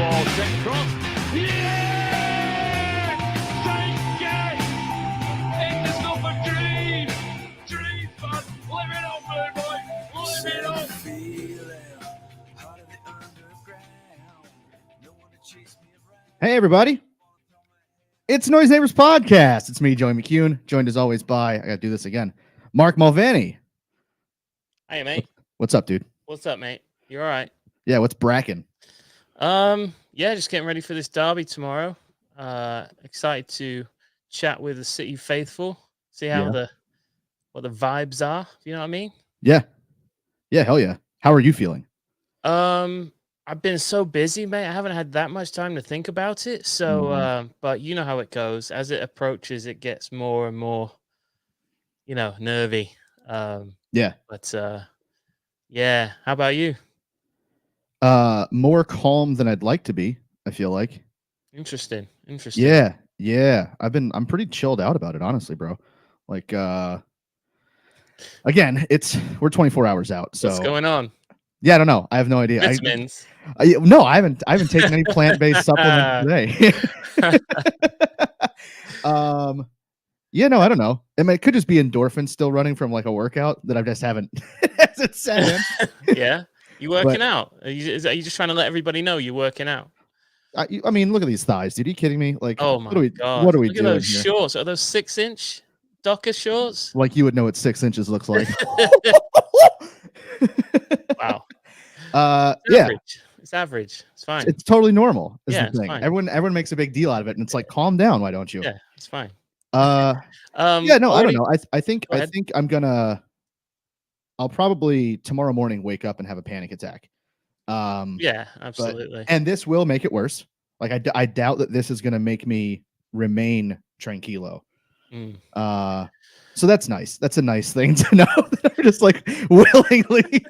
ball sent across. Yeah! Thank you! In the scope of dreams! Dreams, bud! Live it up, blue boy! Live it up! Hey, everybody. It's Noise Neighbors Podcast. It's me, Joey McCune, joined as always by, I got to do this again, Mark Mulvaney. Hey, mate. What's up, dude? What's up, mate? You all right? Yeah, what's bracking? Yeah, just getting ready for this derby tomorrow. Excited to chat with the City faithful, see how what the vibes are. You know what I mean? Yeah, hell yeah. How are you feeling? I've been so busy, mate. I haven't had that much time to think about it. So, but you know how it goes. As it approaches, it gets more and more, nervy. Yeah. But yeah. How about you? More calm than I'd like to be, I feel like. Interesting. Yeah. I'm pretty chilled out about it, honestly, bro. Like, again, we're 24 hours out. So what's going on? Yeah, I don't know. I have no idea. Vitamins. No, I haven't taken any plant-based supplements today. Yeah, no, I don't know. It could just be endorphins still running from like a workout that I just haven't hasn't set in. Yeah, you working out? Are you just trying to let everybody know you're working out? I mean, look at these thighs, dude. Are you kidding me? Like, oh my god, what are we look doing at those here? shorts. Are those 6-inch Docker shorts? Like you would know what 6 inches looks like. Wow. Yeah. It's average. It's fine. It's totally normal. Yeah, the thing. Fine. Everyone makes a big deal out of it, and it's like, calm down. Why don't you? Yeah, it's fine. Yeah, no, I don't know. I think I'm gonna. I'll probably tomorrow morning wake up and have a panic attack. Yeah, absolutely. And this will make it worse. Like I doubt that this is gonna make me remain tranquilo. So that's nice. That's a nice thing to know that I'm just like willingly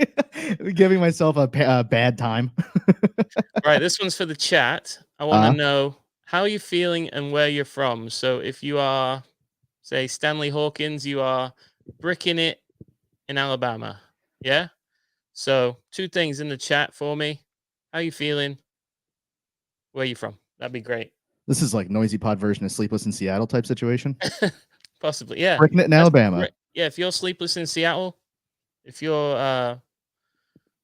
giving myself a bad time. Right, this one's for the chat. I want to know how are you feeling and where you're from. So if you are, say, Stanley Hawkins, you are bricking it in Alabama. Yeah? So 2 things in the chat for me. How you feeling? Where you from? That'd be great. This is like Noisy Pod version of Sleepless in Seattle type situation. Possibly, yeah. Bricking it in Alabama. Great. Yeah, if you're Sleepless in Seattle, if you're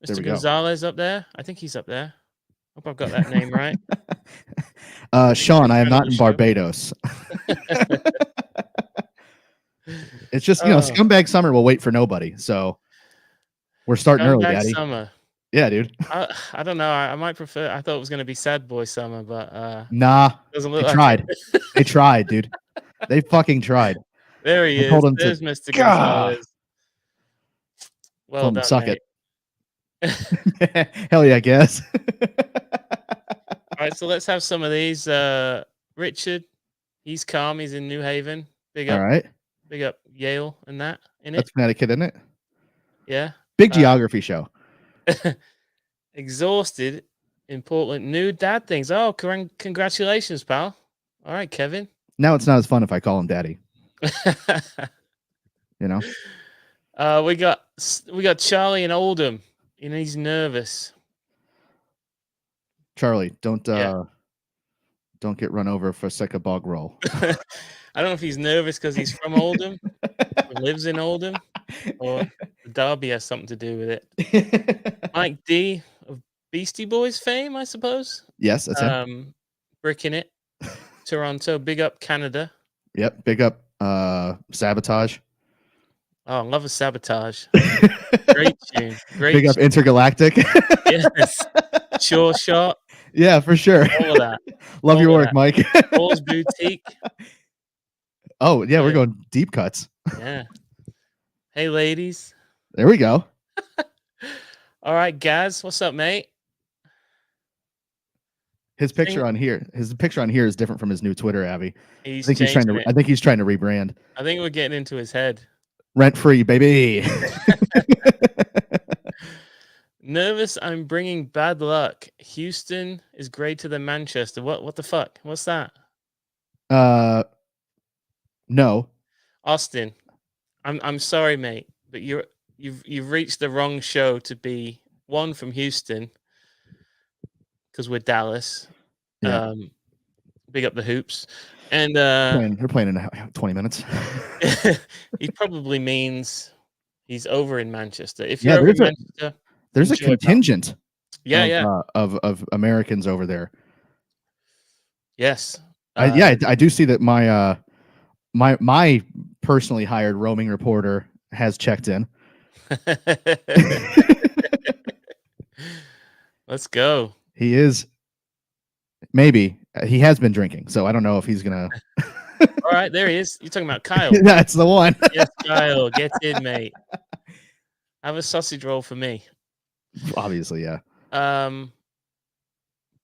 Mr. Gonzalez up there, I think he's up there. Hope I've got that name right. Sean, I am not in Barbados. It's just, scumbag summer will wait for nobody. So we're starting early, Daddy. Summer. Yeah, dude. I don't know. I might prefer. I thought it was going to be Sad Boy Summer, but nah. Doesn't look like tried. They tried, dude. They fucking tried. There he is. There's Mr. Gonzalez. Well done, suck mate. it. Hell yeah, I guess. All right, so let's have some of these. Richard, he's calm. He's in New Haven. Big up. All right. Big up Yale and that. That's Connecticut, isn't it? Yeah. Big geography show. Exhausted in Portland. New dad things. Oh, congratulations, pal. All right, Kevin. Now it's not as fun if I call him Daddy. You know. We got Charlie in Oldham, and he's nervous. Charlie, don't get run over for a second bog roll. I don't know if he's nervous because he's from Oldham, or lives in Oldham, or the derby has something to do with it. Mike D of Beastie Boys fame, I suppose. Yes, that's him. Bricking it. Toronto, big up Canada. Yep, big up Sabotage. Oh, I love a Sabotage. Great tune. Great. Big up Intergalactic. Yes. Sure shot. Yeah, for sure. All of that. Love your work, Mike. Paul's Boutique. Oh, yeah, we're going deep cuts. Yeah. Hey, ladies. There we go. All right, Gaz, what's up, mate? His picture on here is different from his new Twitter, Abby. I think he's trying to rebrand. I think we're getting into his head. Rent free, baby. Nervous, I'm bringing bad luck. Houston is greater than Manchester. What the fuck? What's that? No. Austin, I'm sorry, mate, but you've reached the wrong show to be one from Houston. because we're Dallas. Yeah. Big up the Hoops. And They're playing in 20 minutes. he probably means he's over in Manchester. If Yeah, you're over in Manchester, there's a enjoy, pal. contingent Yeah, of Americans over there. Yes. I do see that my personally hired roaming reporter has checked in. Let's go. He is maybe he has been drinking, so I don't know if he's gonna. All right, there he is. You're talking about Kyle. That's the one. Yes, Kyle, get in, mate. Have a sausage roll for me. Obviously, yeah.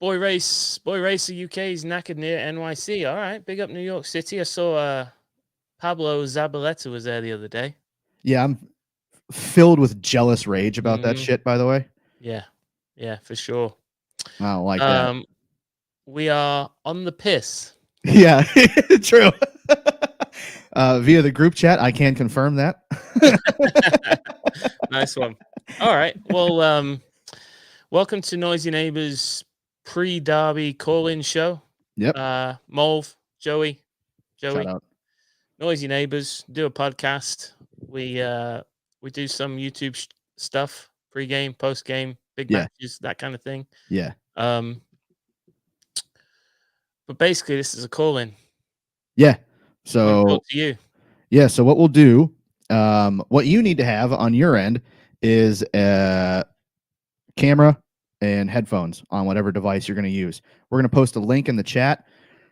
Boy Racer UK is knackered near NYC. All right, big up New York City. I saw Pablo Zabaleta was there the other day. Yeah, I'm filled with jealous rage about that shit, by the way. Yeah, for sure. I don't like that. We are on the piss. Yeah, true. Via the group chat, I can confirm that. Nice one. All right. Well, welcome to Noisy Neighbors pre-derby call-in show. Yep. Molv, Joey. Shout out. Noisy Neighbors, do a podcast. We do some YouTube stuff, pre-game, post-game, big matches, that kind of thing. Yeah. But basically, this is a call-in. Yeah. So talk to you. Yeah. So what we'll do, what you need to have on your end is a camera and headphones on whatever device you're going to use. We're going to post a link in the chat.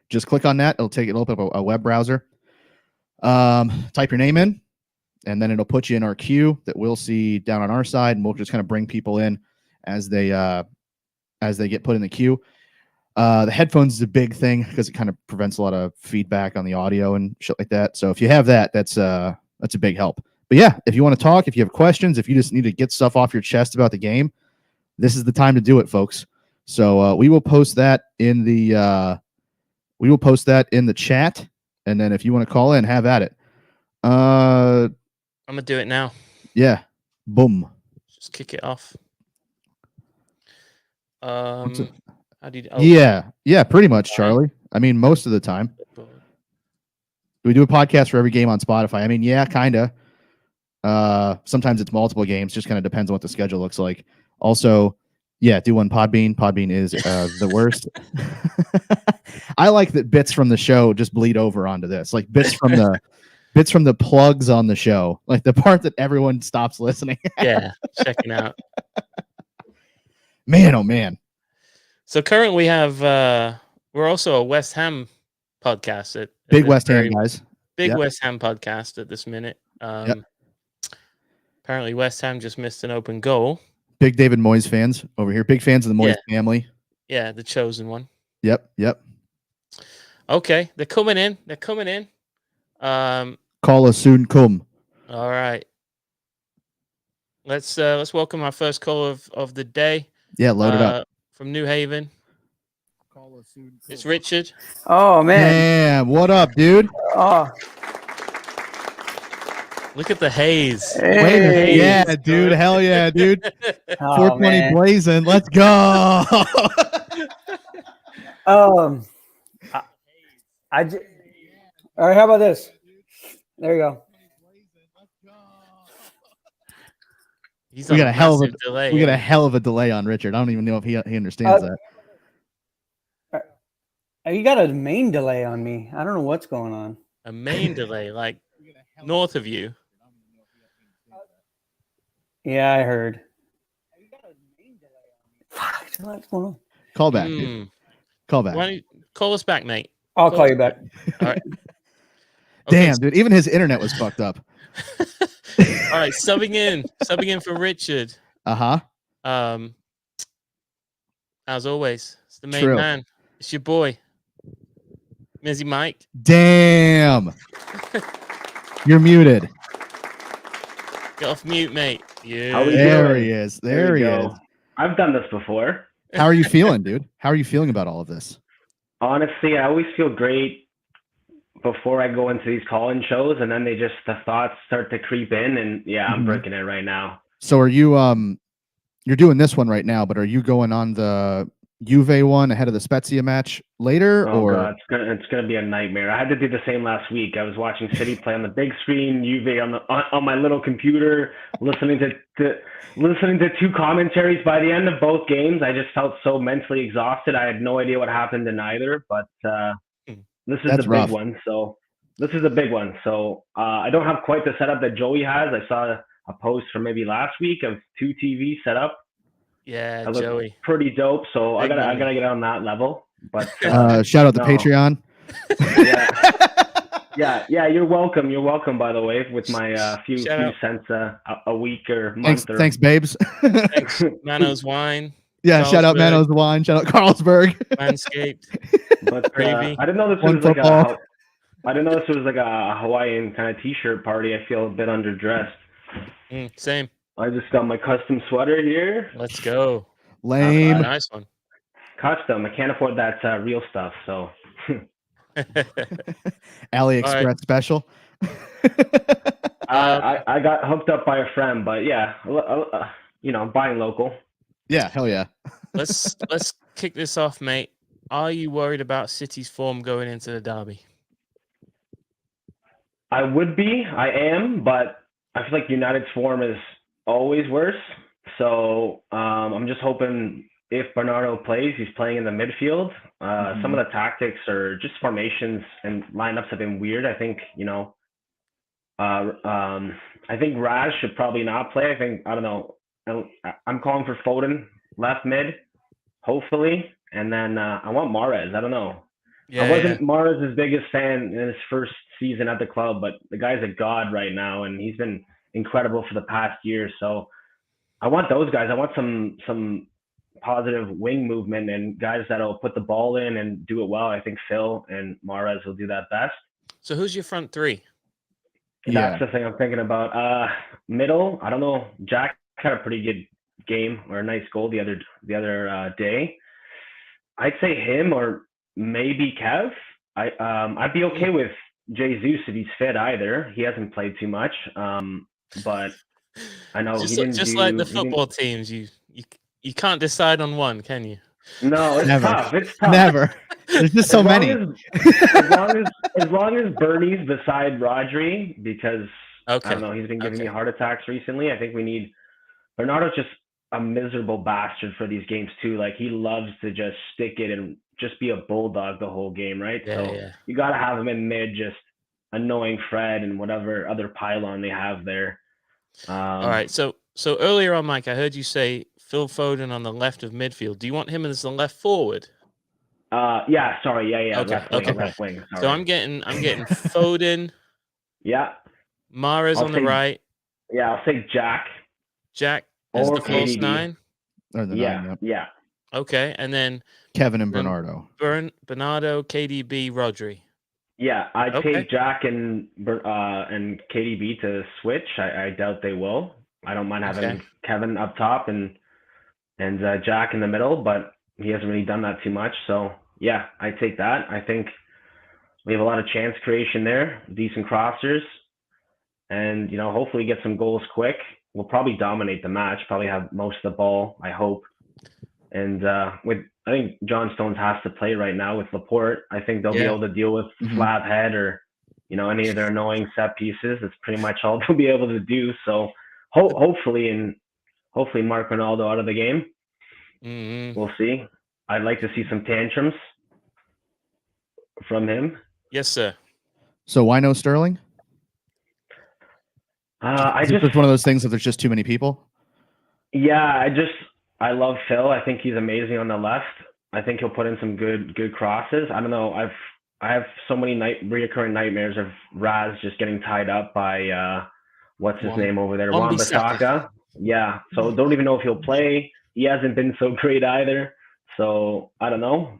Just click on that. It'll open up a web browser. Type your name in, and then it'll put you in our queue that we'll see down on our side, and we'll just kind of bring people in as they get put in the queue. The headphones is a big thing because it kind of prevents a lot of feedback on the audio and shit like that. So if you have that, that's a big help. But yeah, if you want to talk, if you have questions, if you just need to get stuff off your chest about the game, this is the time to do it, folks. So we will post that in the chat, and then if you want to call in, have at it. I'm gonna do it now. Yeah, boom. Just kick it off. Yeah, pretty much, Charlie. I mean, most of the time. Do we do a podcast for every game on Spotify? I mean, yeah, kind of. Sometimes it's multiple games. Just kind of depends on what the schedule looks like. Also, yeah, do one Podbean. Podbean is the worst. I like that bits from the show just bleed over onto this. Like bits from the plugs on the show. Like the part that everyone stops listening. Yeah, checking out. Man, oh man. So currently we have we're also a West Ham podcast big West Ham guys. Big West Ham podcast at this minute. Apparently West Ham just missed an open goal. Big David Moyes fans over here. Big fans of the Moyes family. Yeah, the chosen one. Yep. Okay, they're coming in. Call us soon. Come. All right. Let's welcome our first call of the day. Yeah, load it up. From New Haven. Call us soon. It's Richard. Oh man. Damn, what up, dude? Oh. Look at the haze. Hey. Yeah, dude. Hell yeah, dude. 420 blazing. Let's go. All right, how about this? There you go. We got a hell of a delay on Richard. I don't even know if he understands that. You got a main delay on me. I don't know what's going on. A main delay, like north of you. Yeah, I heard. What's going on? Call back. Dude. Call back. Why don't you call us back, mate? I'll call you back. All right. Damn, dude. Even his internet was fucked up. All right, subbing in for Richard. Uh-huh. As always, it's the main man. It's your boy, Mizzy Mike. Damn. You're muted. Get off mute, mate. Yeah. There he is. There he is. I've done this before. How are you feeling, dude? How are you feeling about all of this? Honestly, I always feel great before I go into these call-in shows, and then the thoughts start to creep in, and I'm breaking it right now. So are you you're doing this one right now, but are you going on the Juve one ahead of the Spezia match later, Oh or god, it's gonna be a nightmare. I had to do the same last week. I was watching City play on the big screen, Juve on my little computer, listening to two commentaries. By the end of both games, I just felt so mentally exhausted. I had no idea what happened in either. But this is That's the rough. big one. So this is a big one. So I don't have quite the setup that Joey has. I saw a post from maybe last week of 2 TVs set up. Yeah, I look Joey. pretty dope. So I Big gotta money. get on that level. But shout out the no. Patreon. Yeah. You're welcome. You're welcome. By the way, with my few Shout out. cents a week or month. Thanks, babes. Thanks, Manos Wine. Yeah, shout out Carlsberg, Manos Wine. Shout out Carlsberg. Manscaped. But Gravy. I didn't know this One was like football. I didn't know this was like a Hawaiian kind of t-shirt party. I feel a bit underdressed. Same. I just got my custom sweater here. Let's go. Lame. Nice one. Custom. I can't afford that real stuff. So AliExpress special. I got hooked up by a friend, but yeah, buying local. Yeah, hell yeah. Let's kick this off, mate. Are you worried about City's form going into the derby? I would be. I am, but I feel like United's form is always worse. So I'm just hoping if Bernardo plays, he's playing in the midfield. Some of the tactics or just formations and lineups have been weird. I think, I think Raj should probably not play. I don't know. I'm calling for Foden left mid, hopefully. And then I want Mahrez. I don't know. I wasn't Mahrez's biggest fan in his first season at the club, but the guy's a god right now, and he's been incredible for the past year. So I want those guys. I want some positive wing movement and guys that'll put the ball in and do it well. I think Phil and Mahrez will do that best. So who's your front three? That's the thing I'm thinking about. Middle, I don't know. Jack had a pretty good game or a nice goal the other day. I'd say him or maybe Kev. I'd be okay with Jesus if he's fit either. He hasn't played too much. But I know he didn't just like the football teams, you can't decide on one, can you? No, it's tough. It's tough. Never. There's just so many. As long as Bernie's beside Rodri, because I don't know, he's been giving me heart attacks recently. I think we need Bernardo's just a miserable bastard for these games too. Like he loves to just stick it and just be a bulldog the whole game, right? You got to have him in mid, just annoying Fred and whatever other pylon they have there. All right. So earlier on, Mike, I heard you say Phil Foden on the left of midfield. Do you want him as the left forward? Yeah. Sorry. Yeah. Okay. Left wing. Sorry. So I'm getting Foden. Yeah. Mahrez on the right. Yeah, I'll say Jack. Jack as or the false KDB. 9. Or the Yeah. nine, yep. Yeah. Okay, and then Kevin and Bernardo. Bernardo, KDB, Rodri. Yeah, I'd take Jack and KDB to switch. I doubt they will. I don't mind having Kevin up top and Jack in the middle, but he hasn't really done that too much. So yeah, I take that. I think we have a lot of chance creation there, decent crossers, and hopefully get some goals quick. We'll probably dominate the match. Probably have most of the ball, I hope. And I think John Stones has to play right now with Laporte. I think they'll be able to deal with slab head or any of their annoying set pieces. It's pretty much all they'll be able to do. So hopefully Mark Ronaldo out of the game. We'll see. I'd like to see some tantrums from him. Yes, sir. So why no Sterling? It's one of those things that there's just too many people. Yeah, I love Phil. I think he's amazing on the left. I think he'll put in some good crosses. I don't know. I have so many reoccurring nightmares of Raz just getting tied up by what's his name over there, Wan-Bissaka. Yeah. So don't even know if he'll play. He hasn't been so great either. So I don't know.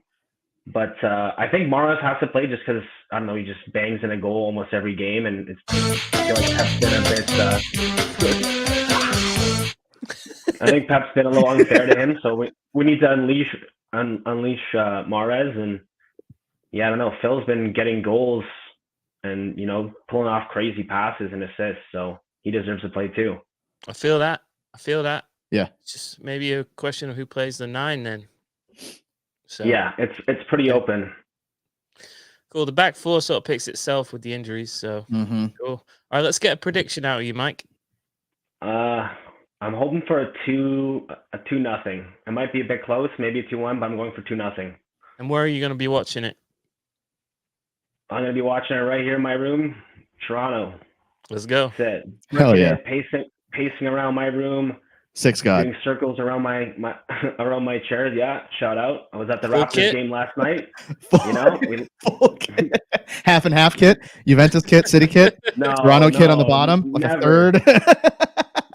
But I think Mahrez has to play just because, I don't know, he just bangs in a goal almost every game, and I feel like Pep's been a bit. I think Pep's been a little unfair to him, so we need to unleash Mahrez, and I don't know. Phil's been getting goals and pulling off crazy passes and assists, so he deserves to play too. I feel that. Yeah. It's just maybe a question of who plays the 9 then. So yeah, it's pretty open. Cool. The back four sort of picks itself with the injuries. So cool. All right, let's get a prediction out of you, Mike. I'm hoping for a 2-0. It might be a bit close, maybe a 2-1, but I'm going for 2-0. And where are you going to be watching it? I'm going to be watching it right here in my room, Toronto. Let's go. That's it. Hell yeah. Pacing around my room. Six God. Doing circles around my around my chairs. Yeah, shout out. I was at the Full Raptors kit? game last night. Full- You know, full kit. Half and half kit, Juventus kit, City kit, Toronto kit on the bottom, like never, a third.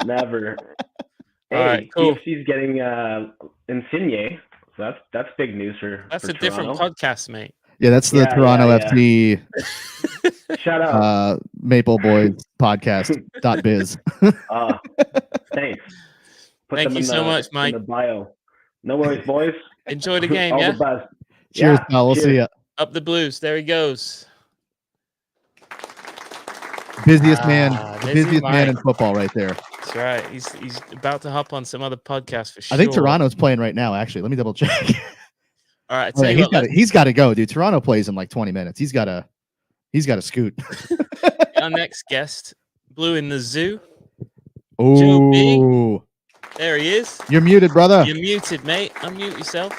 never. All Hey, right, cool. TFC's getting Insigne, so that's big news for. That's for a different Toronto. podcast, mate. Yeah, that's the Yeah, Toronto yeah. FC Shout out. Maple Boys podcast .biz. Thanks. Put Thank them you in so the, much, Mike. in the bio. No worries, boys. Enjoy the game, All yeah? the best. Cheers, Yeah, pal. We'll cheers. see ya. Up the Blues. There he goes. Busiest man busy in Mike. football right there. That's right. He's about to hop on some other podcast for sure. I think Toronto's playing right now, actually. Let me double check. All right, Oh, yeah, he's got to go, dude. Toronto plays in like 20 minutes. He's got to scoot. Our next guest, Blue in the Zoo. Oh, B. There he is. you're muted, brother. You're muted, mate. Unmute yourself.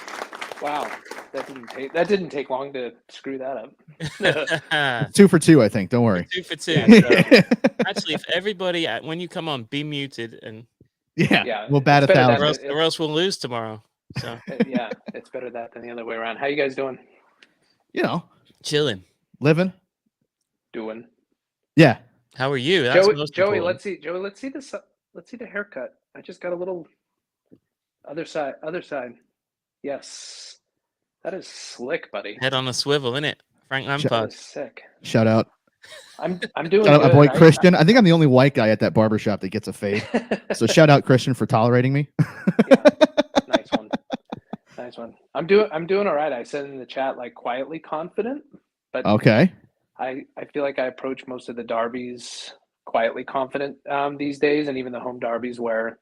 Wow, that didn't take long to screw that up. 2 for 2, I think. Don't worry. 2 for 2. Yeah, Actually, if everybody, when you come on, be muted, and Yeah, we'll bat it's better 1,000. or else we'll lose tomorrow. So yeah, it's better that than the other way around. How you guys doing? You know, chilling. living. Doing. Yeah. How are you? That's most Joey, important. let's see. Joey, let's see this. Let's see the haircut. I just got a little other side. Yes, that is slick, buddy. Head on a swivel, innit? Frank That Lampard. is sick. Shout out. I'm doing Shout out my good. boy Christian. I think I'm the only white guy at that barbershop that gets a fade. So shout out Christian for tolerating me. Nice one. I'm doing all right. I said in the chat like quietly confident, but Okay. I feel like I approach most of the derbies quietly confident these days, and even the home derbies where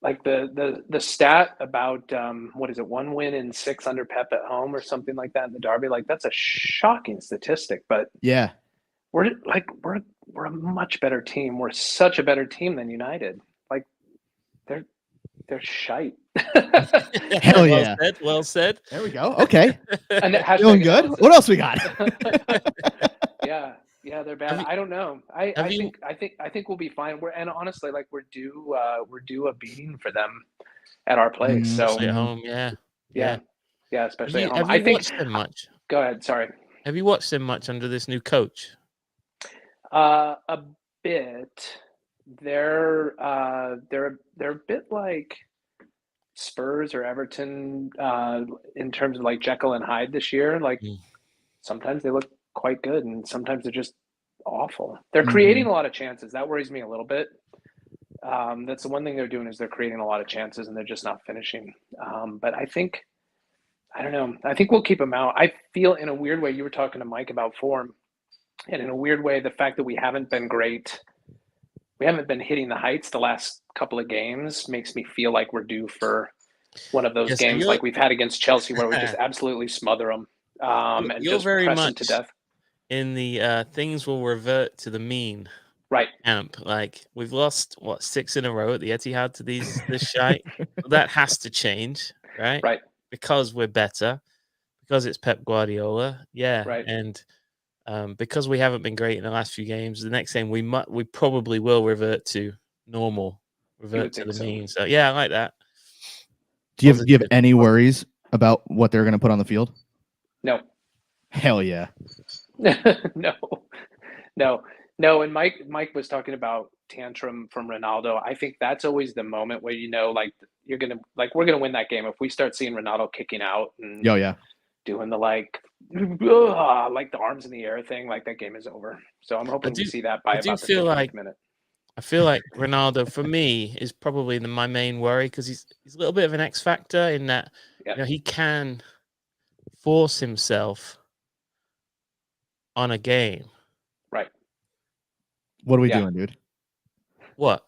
like the stat about what is it, 1 win and 6 under Pep at home or something like that in the derby, like that's a shocking statistic, but Yeah. we're a much better team. We're such a better team than United. Like they're shite. Hell yeah. Well said. There we go. Okay. And Feeling good. What else we got? Yeah, they're bad. I don't know. I think we'll be fine. And honestly, like we're due a beating for them at our place. So Especially at home, yeah. especially at home. Have I you think. watched them much? Go ahead. Sorry. Have you watched them much under this new coach? A bit. They're a bit like Spurs or Everton in terms of like Jekyll and Hyde this year. Like sometimes they look quite good and sometimes they're just awful. They're creating a lot of chances. That worries me a little bit. That's the one thing they're doing is they're creating a lot of chances and they're just not finishing. But I don't know. I think we'll keep them out. I feel in a weird way, you were talking to Mike about form, and in a weird way, the fact that we haven't been great, we haven't been hitting the heights the last couple of games makes me feel like we're due for one of those games like we've had against Chelsea where we just absolutely smother them and just very press much them to death. In the things will revert to the mean right camp. Like we've lost 6 in a row at the Etihad to this shite. That has to change, right? Right. Because we're better, because it's Pep Guardiola, yeah, right. And because we haven't been great in the last few games, the next game we probably will revert to normal, revert to the mean. So yeah, I like that. Do you have any worries about what they're going to put on the field? No. Hell yeah. No. And Mike was talking about tantrum from Ronaldo. I think that's always the moment where like we're gonna win that game if we start seeing Ronaldo kicking out and doing the like the arms in the air thing. Like that game is over. So I'm hoping to see that by about the 15th minute. I feel like Ronaldo for me is probably my main worry because he's a little bit of an X factor in that he can force himself on a game. Right. What are we doing, dude? What?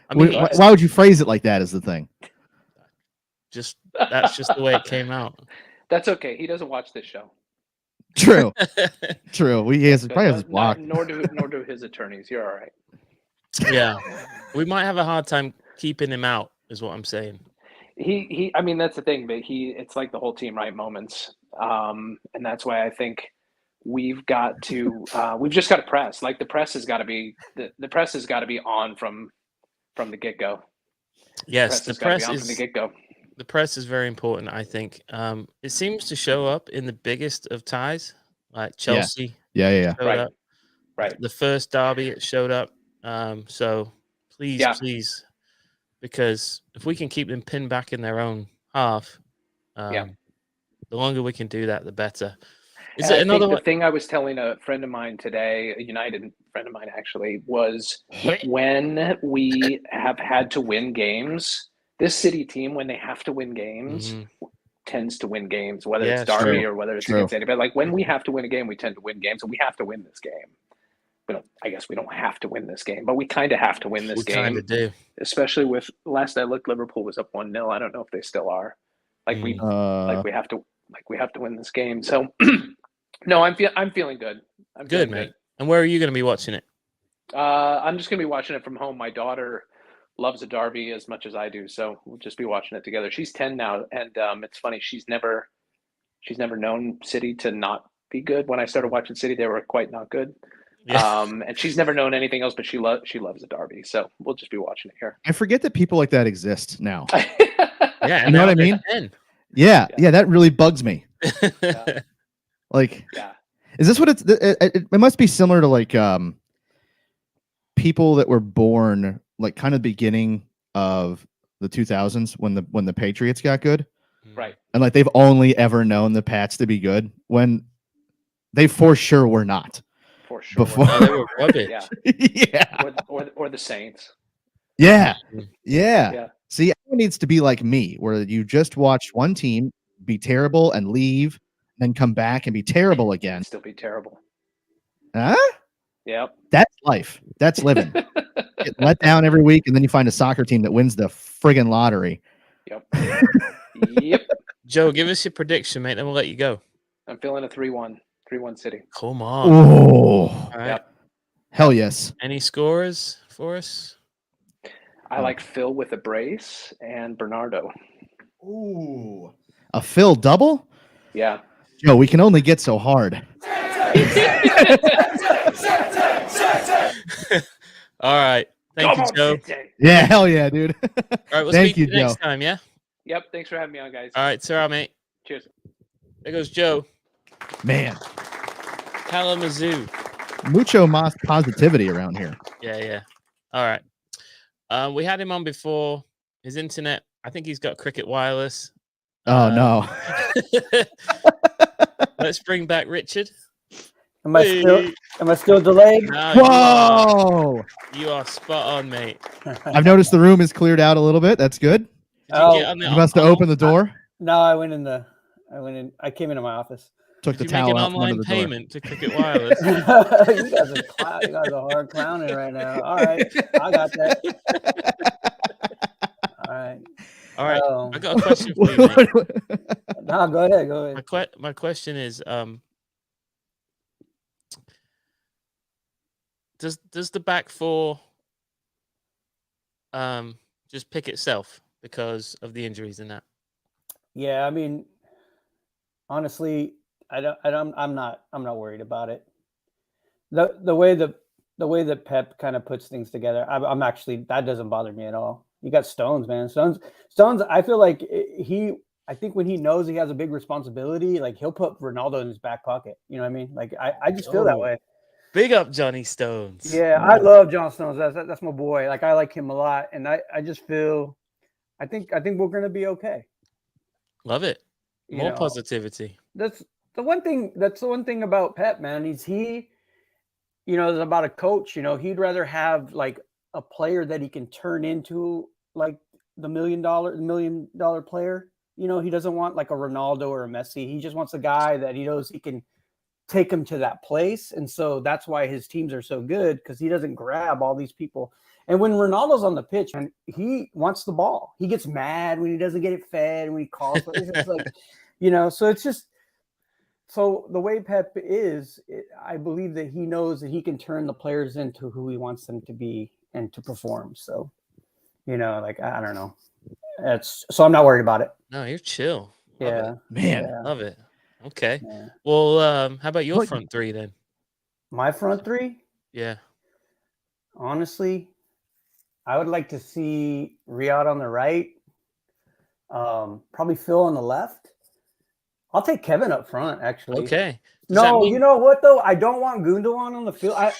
I mean, why would you phrase it like that? Is the thing? That's just the way it came out. That's okay. He doesn't watch this show. True. True. He has Good. probably has blocked. Nor do his attorneys. You're all right. Yeah, we might have a hard time keeping him out, is what I'm saying. He. I mean, that's the thing. But it's like the whole team right moments, and that's why I think we've got to. We've just got to press. Like the press has got to be the press has got to be on from the get go. Yes, the press from is the get go. The press is very important, I think. It seems to show up in the biggest of ties, like Chelsea. Yeah. Right. Up. Right. The first derby, it showed up. So please, because if we can keep them pinned back in their own half, the longer we can do that, the better. Is it another one? The thing I was telling a friend of mine today, a United friend of mine actually, was when we have had to win games, this City team, when they have to win games, tends to win games, whether it's Derby or whether it's against anybody. Like when we have to win a game, we tend to win games, and we have to win this game. I guess we don't have to win this game, but we kind of have to win this game. We kind of do. Especially with last I looked, Liverpool was up 1-0. I don't know if they still are. We have to win this game. So no, I'm feeling good. I'm good, mate. And where are you going to be watching it? I'm just going to be watching it from home. My daughter loves a derby as much as I do, so we'll just be watching it together. She's 10 now, and it's funny. She's never known City to not be good. When I started watching City, they were quite not good. Yeah. And she's never known anything else, but she loves a derby. So we'll just be watching it here. I forget that people like that exist now. Yeah, you know what I mean? Yeah, that really bugs me. Like, is this what it must be similar to like people that were born like kind of beginning of the 2000s when the Patriots got good, right? And like they've only ever known the Pats to be good when they for sure were not. For sure, before they were rubbish. Yeah. Or the Saints. Yeah. See, everyone needs to be like me, where you just watch one team be terrible and leave, then come back and be terrible again. Still be terrible. Huh? Yep. That's life. That's living. Get let down every week, and then you find a soccer team that wins the friggin' lottery. Yep. Yep. Joe, give us your prediction, mate, then we'll let you go. I'm feeling a 3-1 City. Come on. Oh. All right. Yep. Hell yes. Any scorers for us? I like Phil with a brace and Bernardo. Ooh. A Phil double? Yeah. Joe, we can only get so hard. All right. Thank you, Joe. Yeah, hell yeah, dude. All right, we'll Thank speak you, to you next Joe. time, yeah? Yep. Thanks for having me on, guys. All right, Sarah, mate. Cheers. There goes Joe. Man. Kalamazoo. Mucho más positivity around here. Yeah. All right. We had him on before. His internet, I think he's got Cricket Wireless. Oh, no. Let's bring back Richard. Am I still delayed? No, Whoa! You are spot on, mate. I've noticed the room is cleared out a little bit. That's good. You must have opened the door. No, I came into my office. Took the Did you towel make an out from under online the door. payment to Cricket Wireless? You guys are hard clowning right now. All right, I got that. All right. I got a question for you, mate. No, go ahead. My question is, does the back four just pick itself because of the injuries and that? Yeah, I mean, honestly, I'm not worried about it. The way that Pep kind of puts things together, I'm actually, that doesn't bother me at all. You got Stones, man. Stones. I feel like I think when he knows he has a big responsibility, like he'll put Ronaldo in his back pocket. You know what I mean? Like I just feel that way. Big up Johnny Stones. Yeah, I love John Stones. That's my boy. Like I like him a lot, and I just feel, I think we're gonna be okay. Love it. More positivity. That's the one thing about Pep, man. It's about a coach. He'd rather have like a player that he can turn into like the $1 million player. He doesn't want like a Ronaldo or a Messi. He just wants a guy that he knows he can take him to that place. And so that's why his teams are so good, because he doesn't grab all these people. And when Ronaldo's on the pitch, and he wants the ball, he gets mad when he doesn't get it fed, when he calls. It's just like, so it's just. So the way Pep is, I believe that he knows that he can turn the players into who he wants them to be and to perform. So, like, I don't know. So I'm not worried about it. No, you're chill. Love Yeah, it. Man. yeah. Love it. Okay. Yeah. Well, how about your front three then? My front three? Yeah. Honestly, I would like to see Riyadh on the right. Probably Phil on the left. I'll take Kevin up front, actually. Okay. No, you know what though? I don't want Gundogan on the field. I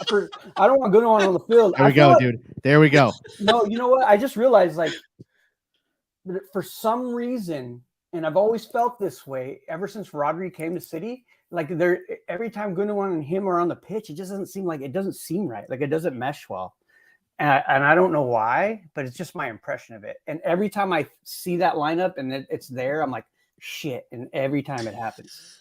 don't want Gundogan on the field. There we go, dude. There we go. No, you know what? I just realized, like, for some reason, and I've always felt this way ever since Rodri came to City. Like, every time Gundogan and him are on the pitch, it just doesn't seem right. Like, it doesn't mesh well. And I don't know why, but it's just my impression of it. And every time I see that lineup and it's there, I'm like, shit. And every time it happens,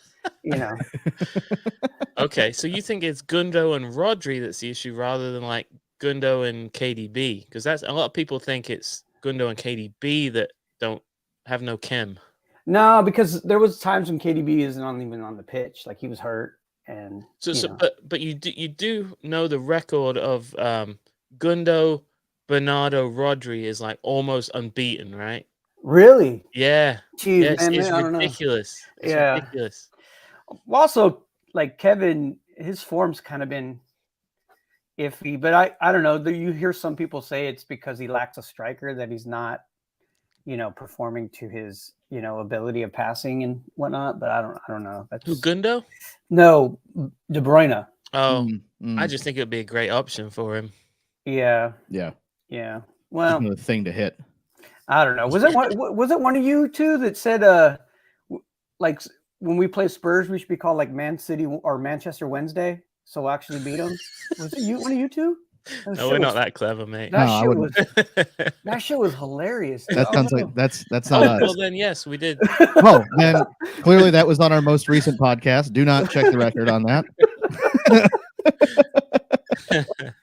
Okay, so you think it's Gundo and Rodri that's the issue rather than like Gundo and KDB? Because that's a lot of people think it's Gundo and KDB that don't have no chem. No, because there was times when KDB isn't even on the pitch, like he was hurt, and but you do know the record of Gundo, Bernardo, Rodri is like almost unbeaten, right? Really? Yeah. Jeez, yeah, man, it's I don't ridiculous. know. It's ridiculous. Also, like Kevin, his form's kind of been iffy, but I don't know. You hear some people say it's because he lacks a striker, that he's not, performing to his, ability of passing and whatnot. But I don't know. Who, Gundo? No, De Bruyne. Oh, I just think it would be a great option for him. Yeah. Yeah. Yeah. Well, another thing to hit. I don't know. Was it one of you two that said, like, when we play Spurs, we should be called like Man City or Manchester Wednesday, so we'll actually beat them? Was it you? One of you two? No, we're not that clever, mate. That shit was hilarious. That sounds like that's not us. Well, then yes, we did. Well, then clearly that was on our most recent podcast. Do not check the record on that.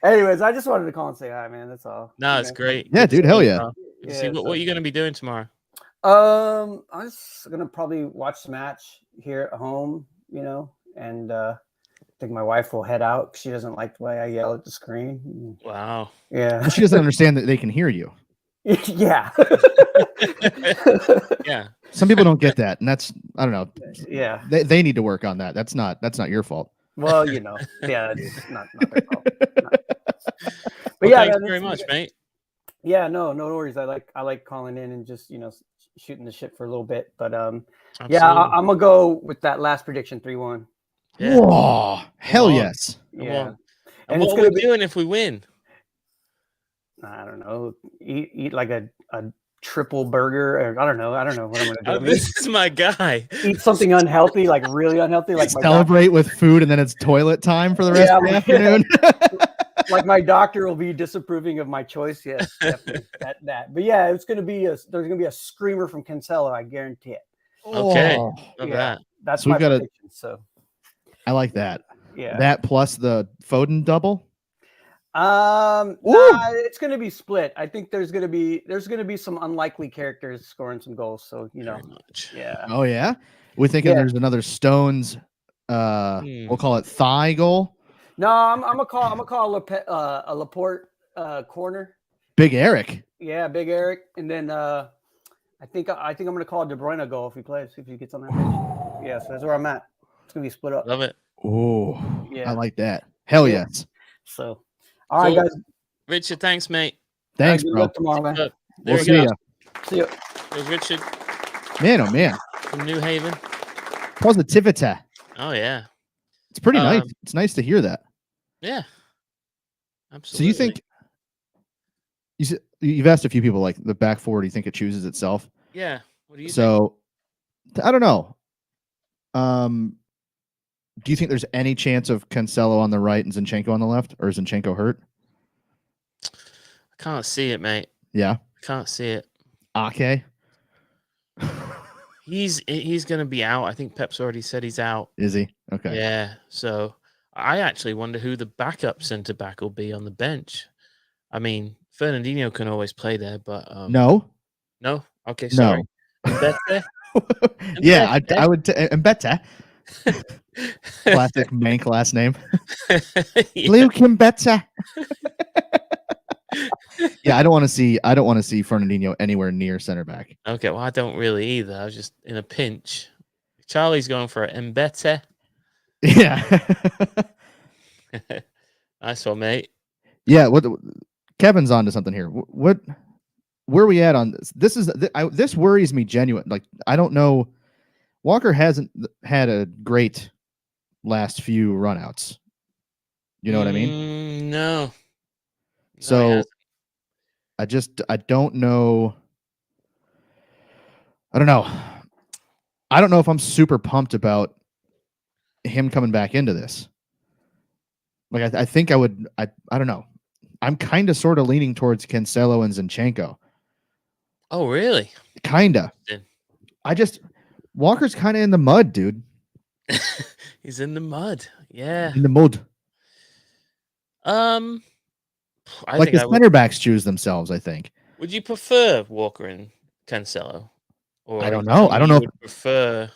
Anyways, I just wanted to call and say hi, man. That's all. No, it's great. Yeah, dude. Hell yeah. See, what are you going to be doing tomorrow? I'm just gonna probably watch the match here at home, and I think my wife will head out. She doesn't like the way I yell at the screen. Wow. Yeah. She doesn't understand that they can hear you. Yeah. Yeah. Some people don't get that, and that's, I don't know. Yeah. They need to work on that. That's not your fault. Well, yeah, it's not their fault. But yeah, thanks very much, mate. Yeah, no worries. I like calling in and just shooting the shit for a little bit. But yeah, I'm gonna go with that last prediction, 3-1. Yeah. Whoa, hell yes. Yeah. And what are we doing if we win? I don't know. Eat like a triple burger, or I don't know what I'm gonna do. This is my guy. Eat something unhealthy, like really unhealthy, like celebrate with food, and then it's toilet time for the rest of the afternoon. Like my doctor will be disapproving of my choice. Yes, definitely. that. But yeah, there's gonna be a screamer from Cancelo. I guarantee it. Okay, that. That's so my prediction. So I like that. Yeah, that plus the Foden double. It's gonna be split. I think there's gonna be some unlikely characters scoring some goals. So Very much. yeah. Oh yeah, we're thinking there's another Stones. We'll call it thigh goal. No, I'm gonna call a Laporte corner. Big Eric. Yeah, Big Eric, and then I think I'm gonna call De Bruyne a goal if he gets on that pitch. Yeah, so that's where I'm at. It's gonna be split up. Love it. Oh, yeah, I like that. Hell yes. So, all right, guys. Richard, thanks, mate. Thanks, good bro. luck tomorrow, man. We'll see you. See you. There's Richard. Man, oh man. From New Haven. Positivity. Oh yeah. It's pretty nice. It's nice to hear that. Yeah. Absolutely. So you think you've asked a few people, like the back four, do you think it chooses itself? Yeah. What do you think? I don't know. Do you think there's any chance of Cancelo on the right and Zinchenko on the left, or is Zinchenko hurt? I can't see it, mate. Yeah. I can't see it. Okay. He's going to be out. I think Pep's already said he's out. Is he? Okay. Yeah. So I actually wonder who the backup centre back will be on the bench. I mean, Fernandinho can always play there, but No, no. Okay, sorry. no. Mbete? Yeah, I Mbete? would. Mbete, classic Mank last name. Yeah. Luke Mbete. Yeah, I don't want to see Fernandinho anywhere near center back. Okay, well, I don't really either. I was just in a pinch. Charlie's going for Mbete. Yeah. Nice one, mate. Yeah. Kevin's on to something here. Where are we at on this? This worries me genuine. Like, I don't know. Walker hasn't had a great last few runouts. You know what I mean? No. So I don't know. I don't know. I don't know if I'm super pumped about him coming back into this. Like, I think I would. I don't know. I'm kind of sort of leaning towards Cancelo and Zinchenko. Oh, really? Kinda. Walker's kind of in the mud, dude. He's in the mud. Yeah. In the mud. I Like think the center backs choose themselves, I think. Would you prefer Walker and Cancelo? Or I don't know. I don't know. You would prefer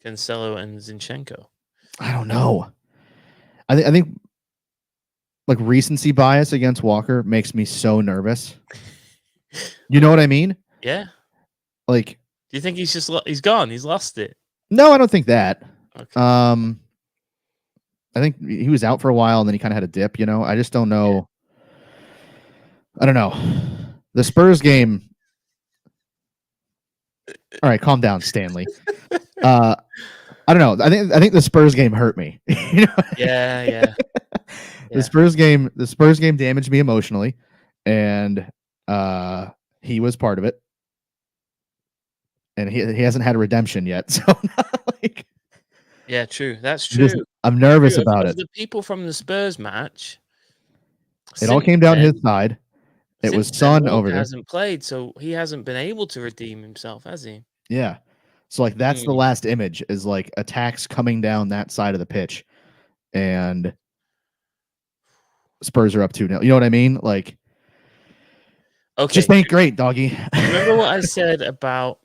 Cancelo and Zinchenko? I don't know. I think like recency bias against Walker makes me so nervous. You know what I mean? Yeah. Like, do you think he's gone? He's lost it? No, I don't think that. Okay. I think he was out for a while and then he kind of had a dip, you know? I just don't know. I don't know. The Spurs game. All right, calm down, Stanley. I don't know. I think the Spurs game hurt me. You know? Yeah. The Spurs game damaged me emotionally, and he was part of it. And he hasn't had a redemption yet. So like, yeah, true. That's true. I'm nervous about it. The people from the Spurs match, it all came down his side. It was Son over there. Hasn't played, so he hasn't been able to redeem himself, has he? Yeah. So like that's the last image is like attacks coming down that side of the pitch, and Spurs are up 2-0. You know what I mean? Like, okay, just ain't great, doggy. Remember what I said about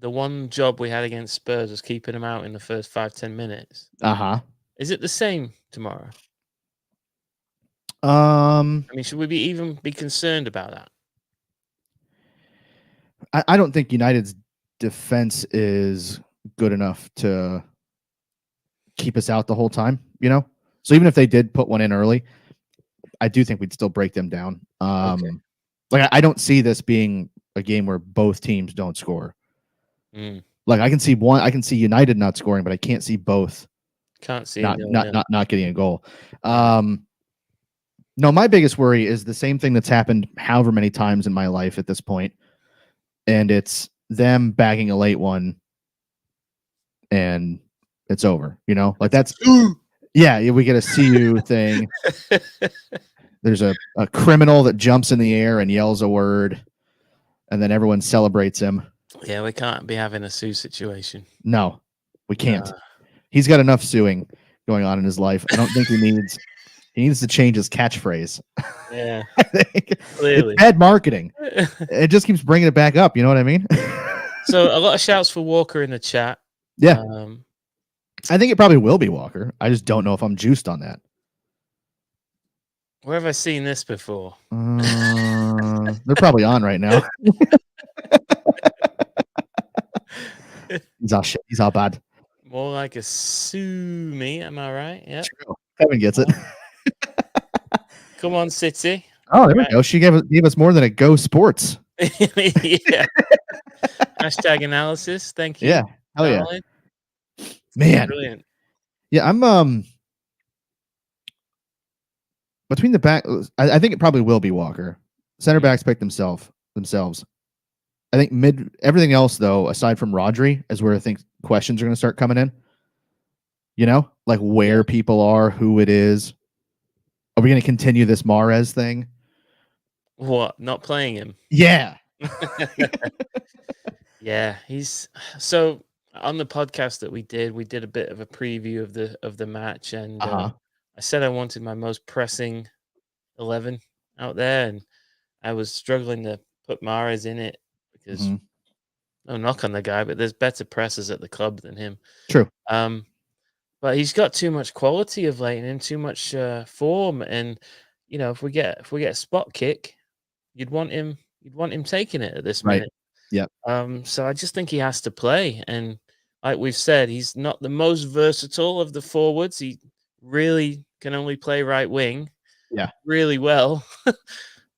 the one job we had against Spurs was keeping them out in the first 5-10 minutes? Is it the same tomorrow? I mean, should we be concerned about that? I don't think United's defense is good enough to keep us out the whole time, you know? So even if they did put one in early, I do think we'd still break them down. Okay. Like, I don't see this being a game where both teams don't score. Like, I can see United not scoring, but I can't see both. Can't see not getting a goal. No, my biggest worry is the same thing that's happened however many times in my life at this point, and it's them bagging a late one, and it's over. You know, like that's yeah. We get a "see you" thing. There's a criminal that jumps in the air and yells a word, and then everyone celebrates him. Yeah, we can't be having a sue situation. No, we can't. He's got enough suing going on in his life. I don't think he needs to change his catchphrase. Yeah, I think clearly. It's bad marketing. It just keeps bringing it back up. You know what I mean? So a lot of shouts for Walker in the chat. Yeah, I think it probably will be Walker. I just don't know if I'm juiced on that. Where have I seen this before? They're probably on right now. He's all bad. More like a sue me, am I right? Yeah. Kevin gets it. Come on, City. Oh, there we go. She gave us more than a Go Sports. Yeah. Hashtag analysis. Thank you. Yeah. Hell yeah. Man. Brilliant. Yeah, I'm between the back. I think it probably will be Walker. Center backs pick themselves. I think everything else though, aside from Rodri, is where I think questions are going to start coming in. You know, like where people are, who it is. Are we going to continue this Mahrez thing? What? Not playing him? Yeah. Yeah, he's so on the podcast that we did a bit of a preview of the match, and I said I wanted my most pressing 11 out there, and I was struggling to put Mahrez in it because Mm-hmm. no knock on the guy, but there's better pressers at the club than him. True. But he's got too much quality of late and too much form. And if we get a spot kick, you'd want him taking it at this Right. minute. Yep. So I just think he has to play. And like we've said, he's not the most versatile of the forwards. He really can only play right wing. Yeah. Really well.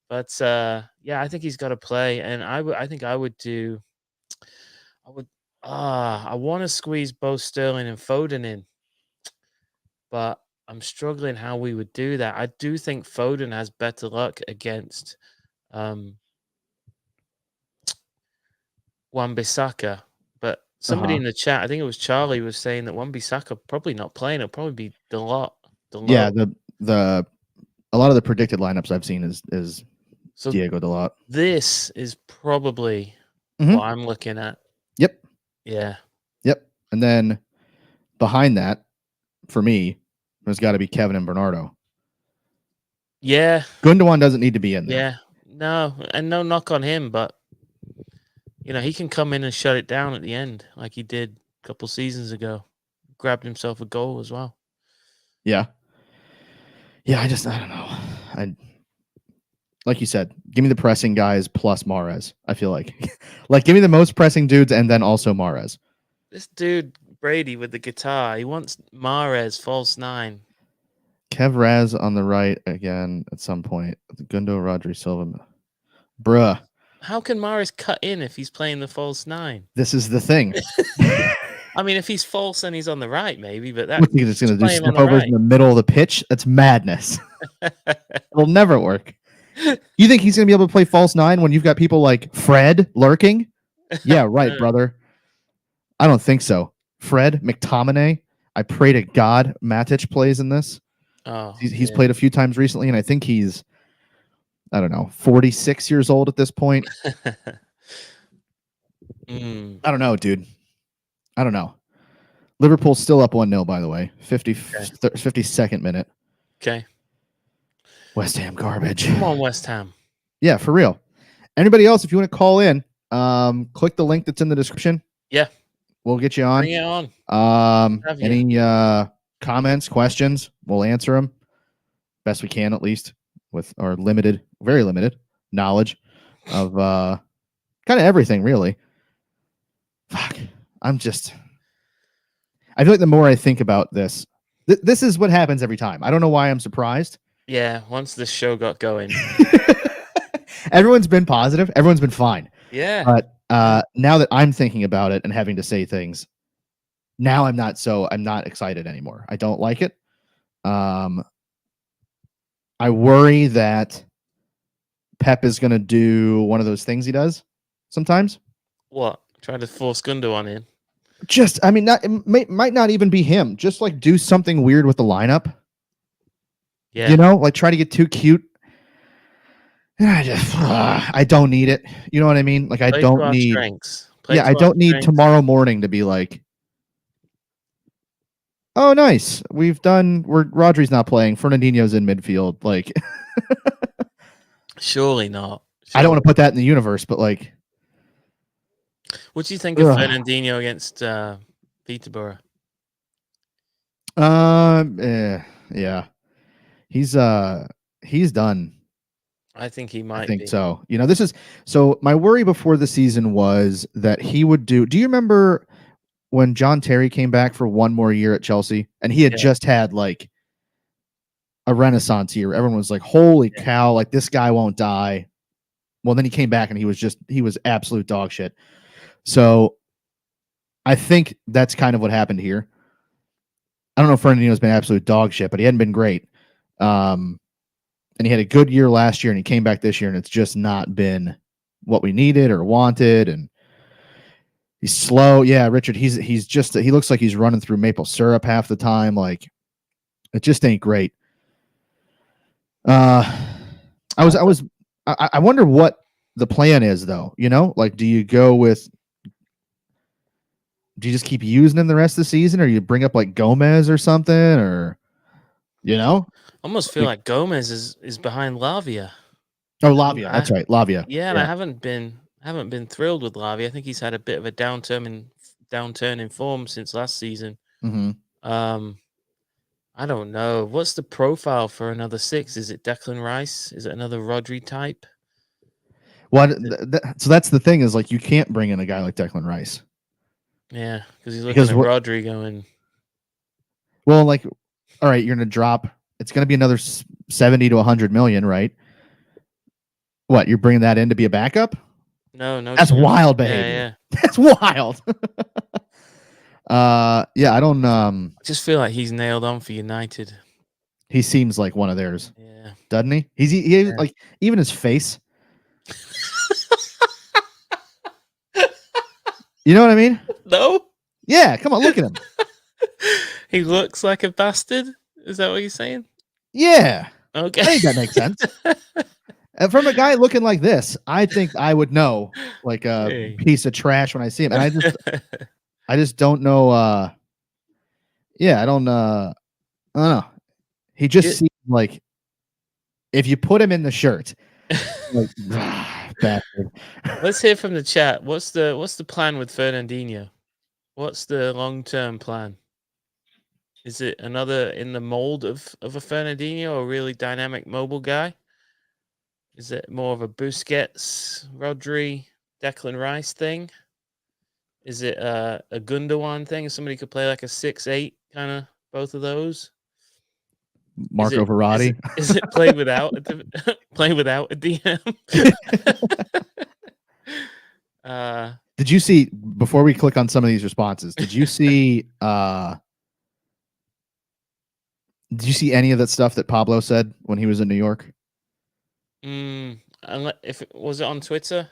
But I think he's got to play. And I want to squeeze both Sterling and Foden in, but I'm struggling how we would do that. I do think Foden has better luck against Wan-Bissaka, but somebody in the chat, I think it was Charlie, was saying that Wan-Bissaka probably not playing. It'll probably be Dalot. Yeah, a lot of the predicted lineups I've seen is Diego Dalot. This is probably what I'm looking at. Yep. Yeah. Yep. And then behind that, for me, there's got to be Kevin and Bernardo. Yeah. Gundogan doesn't need to be in there. Yeah. No, and no knock on him, but he can come in and shut it down at the end like he did a couple seasons ago. Grabbed himself a goal as well. Yeah. Yeah, I don't know. Like you said, give me the pressing guys plus Mahrez. I feel like give me the most pressing dudes and then also Mahrez. This dude Brady with the guitar, he wants Mahrez false 9. Kev Raz on the right again at some point. Gundo, Rodri, Silva. Bruh. How can Mahrez cut in if he's playing the false 9? This is the thing. I mean, if he's false and he's on the right, maybe, but that's going to do step overs in the middle of the pitch. That's madness. It'll never work. You think he's going to be able to play false 9 when you've got people like Fred lurking? Yeah, right, brother. I don't think so. Fred, McTominay. I pray to God Matic plays in this. Oh, he's played a few times recently, and I think he's, I don't know, 46 years old at this point. I don't know, dude. I don't know. Liverpool's still up 1-0, by the way. 52nd minute. Okay. West Ham garbage. Come on, West Ham. Yeah, for real. Anybody else, if you want to call in, click the link that's in the description. Yeah. We'll get you on. Bring it on. Any comments, questions, we'll answer them best we can, at least with our very limited knowledge of kind of everything, really. Fuck. I feel like the more I think about this, this is what happens every time. I don't know why I'm surprised. Yeah, once this show got going. Everyone's been positive. Everyone's been fine. Yeah. But now that I'm thinking about it and having to say things, now I'm not excited anymore. I don't like it. I worry that Pep is going to do one of those things he does sometimes. What? Try to force Gundogan in? It might not even be him. Just like do something weird with the lineup. Yeah. Like try to get too cute. And I don't need it. You know what I mean? Like I don't need. I don't need tomorrow morning to be like, oh, nice. Rodri's not playing. Fernandinho's in midfield. Like, surely not. I don't want to put that in the universe, but like, what do you think of Fernandinho against Peterborough? Yeah, he's done. I think he might. I think so. So my worry before the season was that he would do. Do you remember when John Terry came back for one more year at Chelsea, and he had just had like a renaissance year? Everyone was like, "Holy cow! Like this guy won't die." Well, then he came back and he was absolute dog shit. So I think that's kind of what happened here. I don't know if Fernandinho's been absolute dog shit, but he hadn't been great. And he had a good year last year, and he came back this year, and it's just not been what we needed or wanted. And he's slow. Yeah, Richard, he looks like he's running through maple syrup half the time. Like, it just ain't great. I wonder what the plan is, though. Like, do you just keep using him the rest of the season, or you bring up like Gomez or something, or I almost feel like Gomez is behind Lavia. Oh, Lavia. That's right, Lavia. Yeah, and I haven't been thrilled with Lavia. I think he's had a bit of a downturn in form since last season. Mm-hmm. I don't know. What's the profile for another 6? Is it Declan Rice? Is it another Rodri type? What? So that's the thing is like you can't bring in a guy like Declan Rice. Yeah, because he's looking at Rodri going. Well, like, all right, you're gonna drop. It's gonna be another 70 to 100 million, right? What, you're bringing that in to be a backup? No, that's wild behavior. Yeah. That's wild. Yeah, I don't. I just feel like he's nailed on for United. He seems like one of theirs. Yeah, doesn't he? He like even his face. You know what I mean? No. Yeah, come on, look at him. He looks like a bastard. Is that what you're saying? Yeah. Okay. I think that makes sense. And from a guy looking like this, I think I would know like a piece of trash when I see him. And I just don't know. Yeah, I don't know. He just seems like if you put him in the shirt, like, bastard. Let's hear from the chat. What's the plan with Fernandinho? What's the long-term plan? Is it another in the mold of a Fernandinho, a really dynamic mobile guy? Is it more of a Busquets, Rodri, Declan Rice thing? Is it a Gundogan thing? Somebody could play like a 6-8 kind of both of those. Marco Verratti. Is it play without a DM? Did you see, before we click on some of these responses, did you see any of that stuff that Pablo said when he was in New York? Was it on Twitter?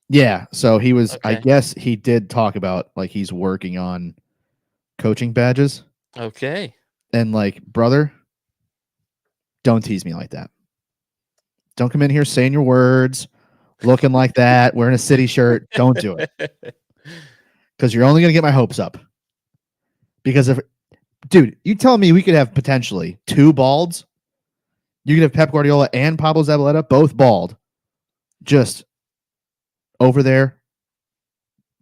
Yeah, so he was. Okay. I guess he did talk about like he's working on coaching badges. Okay. And like, brother, don't tease me like that. Don't come in here saying your words, looking like that, wearing a City shirt. Don't do it, because you're only gonna get my hopes up. Because dude, you tell me we could have potentially 2 balds. You could have Pep Guardiola and Pablo Zabaleta both bald, just over there,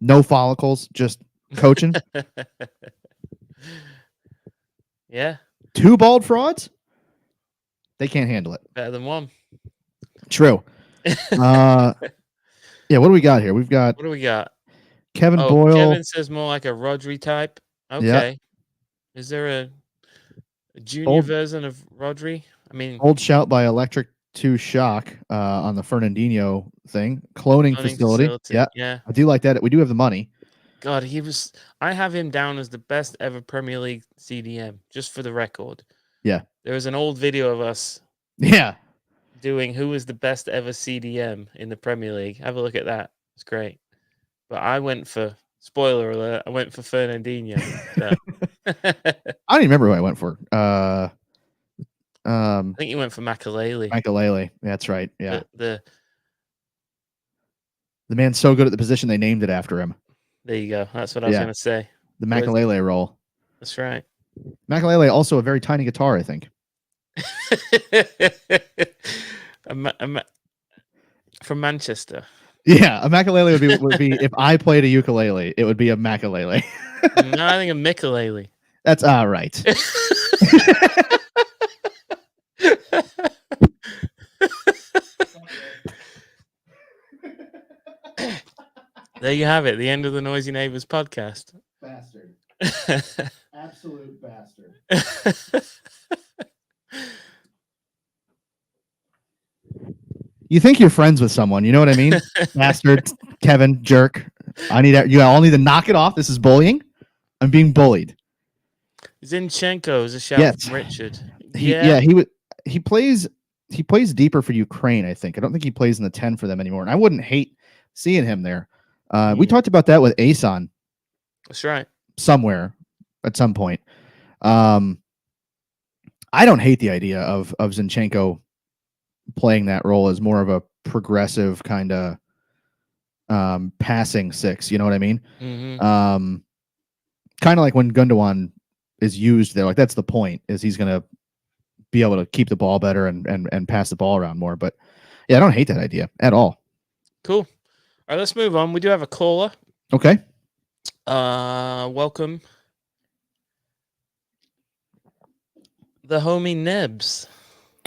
no follicles, just coaching. Yeah. 2 bald frauds? They can't handle it. Better than 1. True. Yeah, what do we got here? What do we got? Kevin Boyle. Kevin says more like a Rodri type. Okay. Yep. Is there a junior version of Rodri? I mean, old shout by Electric 2 Shock on the Fernandinho thing. Cloning facility. Yeah. I do like that. We do have the money. God, I have him down as the best ever Premier League CDM, just for the record. Yeah. There was an old video of us. Yeah. Doing who was the best ever CDM in the Premier League. Have a look at that. It's great. But I went for, spoiler alert, I went for Fernandinho. So. I don't even remember who I went for. I think you went for Makalele. Makalele. That's right. Yeah. The man's so good at the position they named it after him. There you go. That's what I was going to say. The Makalele role. That's right. Makalele, also a very tiny guitar, I think. From Manchester. Yeah, a Makalele would be if I played a ukulele, it would be a Makalele. No, I think a Mikalele. That's all right. There you have it. The end of the Noisy Neighbors podcast. Bastard. Absolute bastard. You think you're friends with someone, you know what I mean? Bastard, Kevin, jerk. You all need to knock it off. This is bullying. I'm being bullied. Zinchenko is a shout from Richard. He plays deeper for Ukraine, I think. I don't think he plays in the 10 for them anymore. And I wouldn't hate seeing him there. We talked about that with Asan. That's right. Somewhere at some point. I don't hate the idea of Zinchenko playing that role as more of a progressive kind of passing 6. You know what I mean? Mm-hmm. Kind of like when Gundogan is used there. Like that's the point, is he's going to be able to keep the ball better and pass the ball around more. But Yeah, I don't hate that idea at all. Cool. All right, let's move on. We do have a caller. Okay. Welcome. The homie Nebs.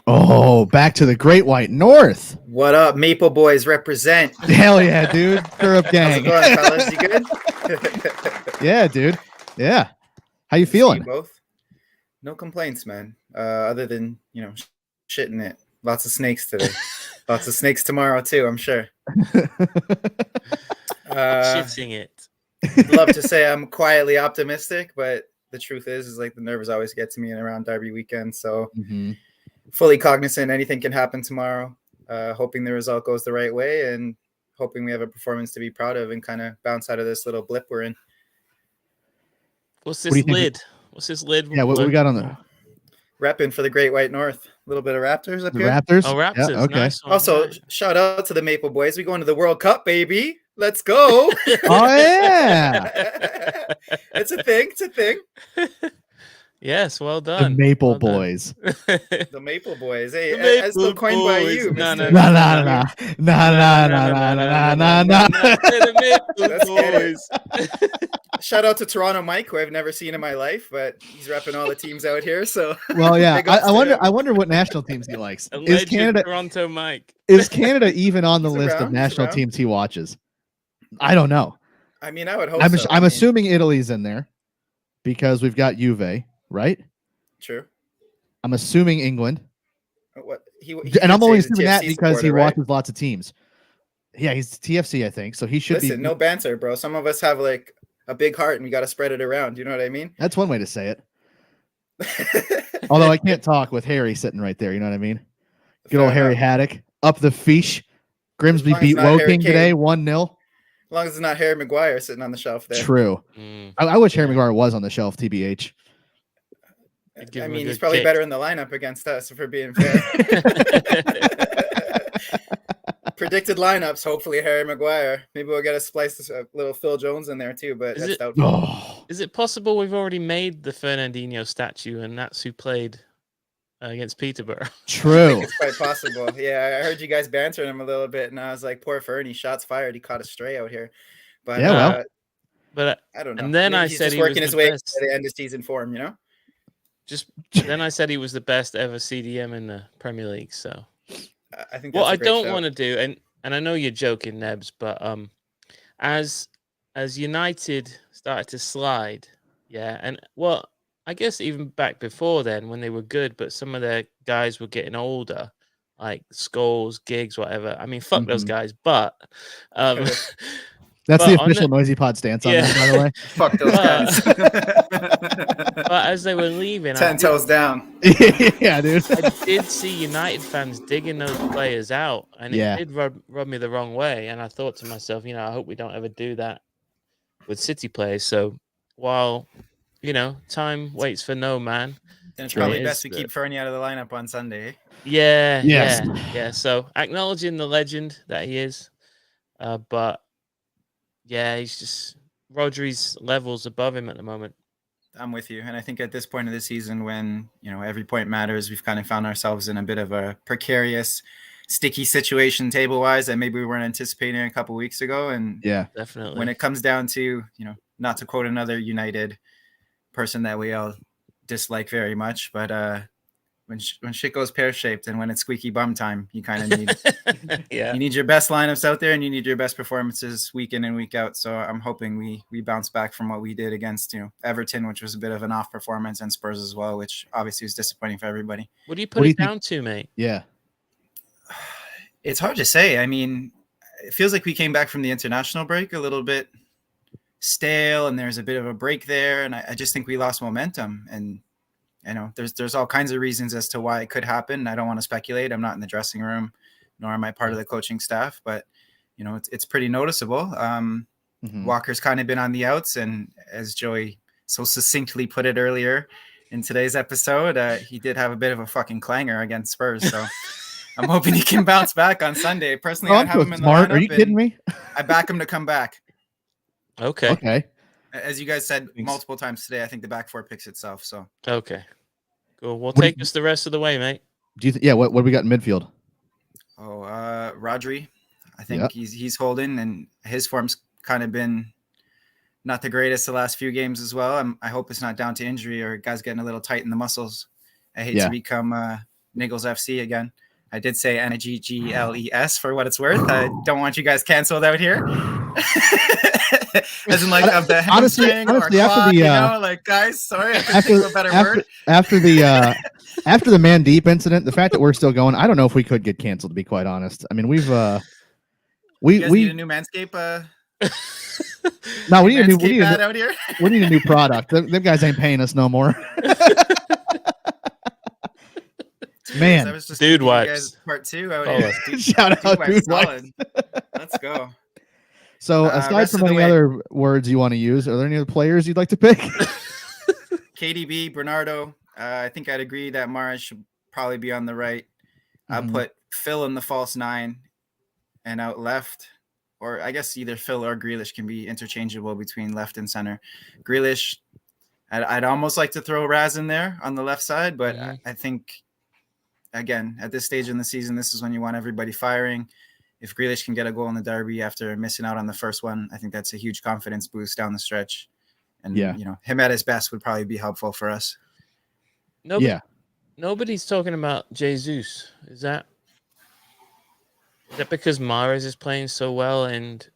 Oh, back to the Great White North. What up, Maple Boys represent? Hell yeah, dude. Stir up gang. How's it going, fellas? You good? Yeah, dude. Yeah. How you Good to see feeling? both? No complaints, man. Other than, shitting it. Lots of snakes today. Lots of snakes tomorrow too, I'm sure. Shitting it. Love to say I'm quietly optimistic, but the truth is like the nerves always get to me around Derby weekend. So fully cognizant anything can happen tomorrow. Hoping the result goes the right way and hoping we have a performance to be proud of and kind of bounce out of this little blip we're in. What's this lid? What's this lid? Yeah, what we got on the repping for the Great White North? A little bit of Raptors up here. Raptors? Oh, Raptors. Yeah, okay. Nice one. Also, shout out to the Maple Boys. We going to the World Cup, baby. Let's go. Oh yeah. It's a thing. It's a thing. Yes, well The done. Maple Well done. Boys. The Maple Boys. Hey, The as still coined by Boys. you. No, Mr. no, Nah. The Maple Let's get it. Boys. Shout out to Toronto Mike, who I've never seen in my life, but he's repping all the teams out here. So Well, yeah. Big ups I to wonder. him. I wonder what national teams he likes. Is Alleged Canada? Toronto Mike. Is Canada even on the He's list of around, he's national around. teams he watches? I don't know. I mean, I would hope I'm so. I'm assuming Italy's in there because we've got Juve, right? True. I'm assuming England, What he and I'm did only say he's a assuming that TFC because he supporter, right? watches lots of teams. Yeah, he's TFC, I think, so he should Listen, be. no banter, bro. Some of us have like a big heart, and we got to spread it around. You know what I mean? That's one way to say it. Although I can't talk with Harry sitting right there. You know what I mean? Good old Fair Harry enough. Haddock up the fish. Grimsby As long as beat not Harry Woking today, Kane. 1-0. As long as it's not Harry Maguire sitting on the shelf there. True. I wish Harry Maguire was on the shelf. TBH. I'd give I him a mean, he's good probably kick. better in the lineup against us, if we're being fair. Predicted lineups, hopefully Harry Maguire. Maybe we'll get a splice of little Phil Jones in there too, but Is that's it- doubtful. Oh, Is it possible we've already made the Fernandinho statue and that's who played against Peterborough? I true. think it's quite possible. Yeah, I heard you guys bantering him a little bit, and I was like, poor Fernie, shots fired. He caught a stray out here. But Yeah, well. But I don't know. and then Maybe I he's said just he was working his the way best. to the end of season form, you know? Then I said he was the best ever CDM in the Premier League. So I think what that's I a great don't shout. want to do, and I know you're joking, Nebs, but as United started to slide, yeah, and well, I guess even back before then when they were good, but some of their guys were getting older, like Scholes, Giggs, whatever. I mean, fuck those guys, but That's but the on official Noisy Pod stance on that, by the way. Fuck those guys. but as they were leaving, 10 toes down. Yeah, dude. I did see United fans digging those players out, and it Yeah. did rub me the wrong way. And I thought to myself, I hope we don't ever do that with City players. So while time waits for no man, Then it's True. probably It best is we keep Fernie out of the lineup on Sunday. yeah, Yes. yeah. So acknowledging the legend that he is, but yeah, he's just Rodri's levels above him at the moment. I'm with you. And I think at this point of the season when, every point matters, we've kind of found ourselves in a bit of a precarious, sticky situation table-wise that maybe we weren't anticipating a couple weeks ago. And Yeah. Definitely. when it comes down to, not to quote another United person that we all dislike very much, but when shit goes pear-shaped and when it's squeaky bum time, you kind of need yeah. you need your best lineups out there and you need your best performances week in and week out. So I'm hoping we bounce back from what we did against Everton, which was a bit of an off performance, and Spurs as well, which obviously was disappointing for everybody. What do you What put do you it down to, mate? Yeah. It's hard to say. I mean, it feels like we came back from the international break a little bit stale, and there's a bit of a break there, and I just think we lost momentum. And there's all kinds of reasons as to why it could happen. I don't want to speculate. I'm not in the dressing room, nor am I part of the coaching staff, but it's pretty noticeable. Walker's kind of been on the outs, and as Joey so succinctly put it earlier in today's episode, he did have a bit of a fucking clanger against Spurs. So I'm hoping he can bounce back on Sunday. Personally, I I'm have so him in the smart. lineup. Are you kidding me? I back him to come back. Okay. Okay. As you guys said Thanks. multiple times today, I think the back four picks itself. So Okay. Cool. Well, What do take you- us the rest of the way, mate. Do you? Yeah. What do we got in midfield? Rodri. I think Yep. he's holding, and his form's kind of been not the greatest the last few games as well. I hope it's not down to injury or guys getting a little tight in the muscles. I hate to become Niggles FC again. I did say N-I-G-G-L-E-S for what it's worth. I don't want you guys canceled out here. As in, like, of the hamstring or quad, you know, like, guys, sorry, I couldn't think of a better word. After the Man Deep incident, the fact that we're still going, I don't know if we could get canceled, to be quite honest. I mean, we've you guys need a new Manscaped. No, we need a new product. Them guys ain't paying us no more. Man, I was just dude wipes part 2 out here. Shout out dude wipes. Let's go. So aside from any other words you want to use, are there any other players you'd like to pick? KDB, Bernardo. I think I'd agree that Mahrez should probably be on the right. I'll put Phil in the false 9 and out left. Or I guess either Phil or Grealish can be interchangeable between left and center. Grealish, I'd almost like to throw Raz in there on the left side, but I think, again, at this stage in the season, this is when you want everybody firing. If Grealish can get a goal in the derby after missing out on the first one, I think that's a huge confidence boost down the stretch. And, you know, him at his best would probably be helpful for us. Nobody's talking about Jesus. Is that because Mahrez is playing so well and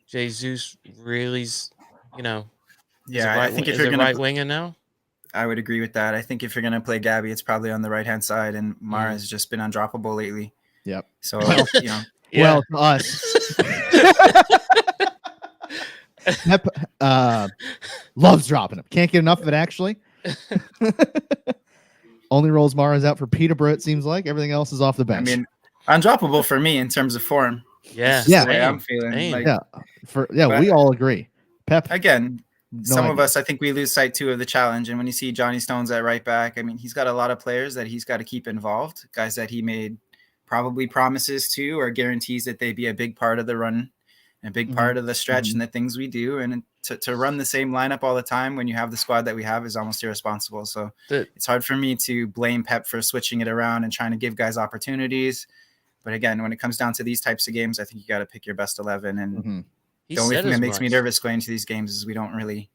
Jesus really's, you know, I think if you're you're a right winger now? I would agree with that. I think if you're going to play Gabby, it's probably on the right-hand side, and Mahrez has just been undroppable lately. Yep. So, you know. Well, to us. Pep loves dropping him. Can't get enough of it, actually. Only rolls Mahrez out for Peterborough, it seems like. Everything else is off the bench. I mean, undroppable for me in terms of form. Yeah. The way I'm feeling. Like, we all agree. Pep. Again, some of us, I think we lose sight too of the challenge. And when you see Johnny Stones at right back, I mean, he's got a lot of players that he's got to keep involved. Guys that he made probably promises to or guarantees that they'd be a big part of the run, a big part of the stretch and the things we do. And to run the same lineup all the time when you have the squad that we have is almost irresponsible. So it's hard for me to blame Pep for switching it around and trying to give guys opportunities. But again, when it comes down to these types of games, I think you got to pick your best 11. And the only thing that makes me nervous going into these games is we don't really,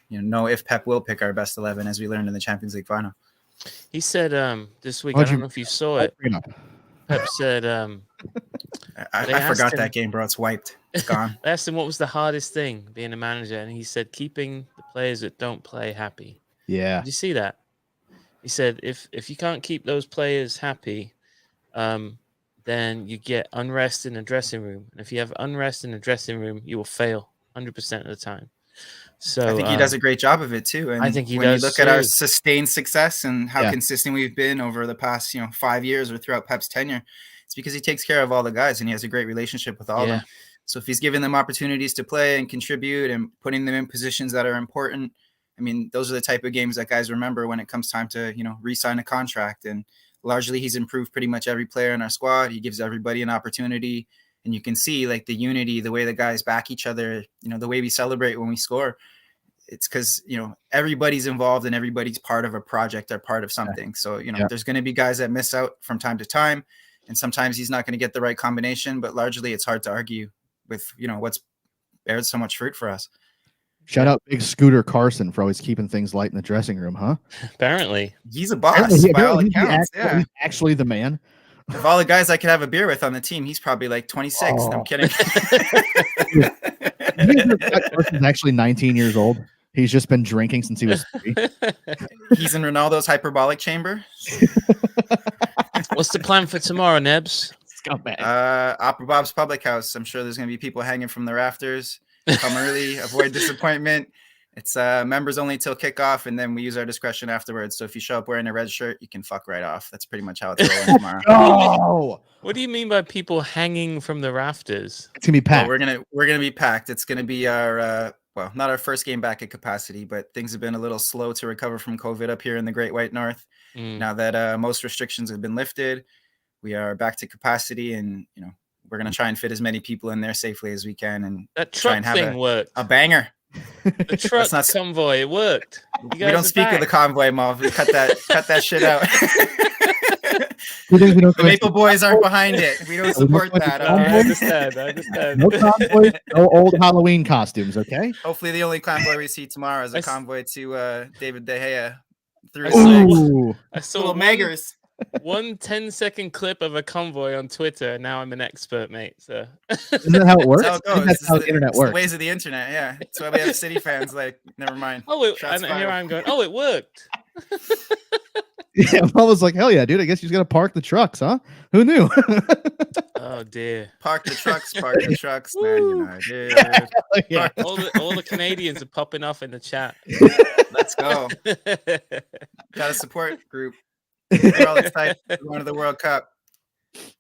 know if Pep will pick our best 11, as we learned in the Champions League final. He said this week, I don't know if you saw it. Pep said, I forgot that game, bro. It's wiped. It's gone. I asked him what was the hardest thing being a manager, and he said keeping the players that don't play happy. Yeah. Did you see that? He said if you can't keep those players happy, then you get unrest in the dressing room. And if you have unrest in the dressing room, you will fail 100% of the time. So I think he does a great job of it too. And I think he when does you look at our sustained success and how consistent we've been over the past, 5 years or throughout Pep's tenure, it's because he takes care of all the guys and he has a great relationship with all of them. So if he's giving them opportunities to play and contribute and putting them in positions that are important, I mean, those are the type of games that guys remember when it comes time to, re-sign a contract. And largely he's improved pretty much every player in our squad. He gives everybody an opportunity. And you can see like the unity, the way the guys back each other, the way we celebrate when we score. It's because, everybody's involved and everybody's part of a project or part of something. So, there's going to be guys that miss out from time to time. And sometimes he's not going to get the right combination. But largely it's hard to argue with, what's bared so much fruit for us. Shout out Big Scooter Carson for always keeping things light in the dressing room, huh? Apparently. He's a boss by all accounts. He's actually the man. Of all the guys I could have a beer with on the team, he's probably like 26. Oh. I'm kidding. Carson's actually 19 years old. He's just been drinking since he was 3. He's in Ronaldo's hyperbolic chamber. What's the plan for tomorrow, Nebs? Opera Bob's Public House. I'm sure there's going to be people hanging from the rafters. Come early, avoid disappointment. It's members only till kickoff, and then we use our discretion afterwards. So if you show up wearing a red shirt, you can fuck right off. That's pretty much how it's rolling tomorrow. Oh, what do you mean by people hanging from the rafters? It's gonna be packed. Well, we're gonna be packed. It's gonna be our not our first game back at capacity, but things have been a little slow to recover from COVID up here in the Great White North. Now that most restrictions have been lifted, we are back to capacity, and we're gonna try and fit as many people in there safely as we can, and that try truck and have thing worked. A banger. The truck convoy, it worked. We don't speak of the convoy, Mauve. We cut that shit out. The Maple Boys aren't behind it. We don't support that. I understand. No convoys, no old Halloween costumes, okay? Hopefully, the only convoy we see tomorrow is a convoy to David De Gea through I saw little Meggers. One 10-second clip of a convoy on Twitter, and now I'm an expert, mate. So isn't that how it works? That's how it goes. That's how the internet works. The ways of the internet, yeah. That's why we have City fans like, never mind. And here I'm going, it worked. Yeah, I was like, hell yeah, dude. I guess you just got to park the trucks, huh? Who knew? Oh, dear. Park the trucks, Man United. Yeah. All the Canadians are popping off in the chat. Let's go. Got a support group. They're all excited for going to the World Cup.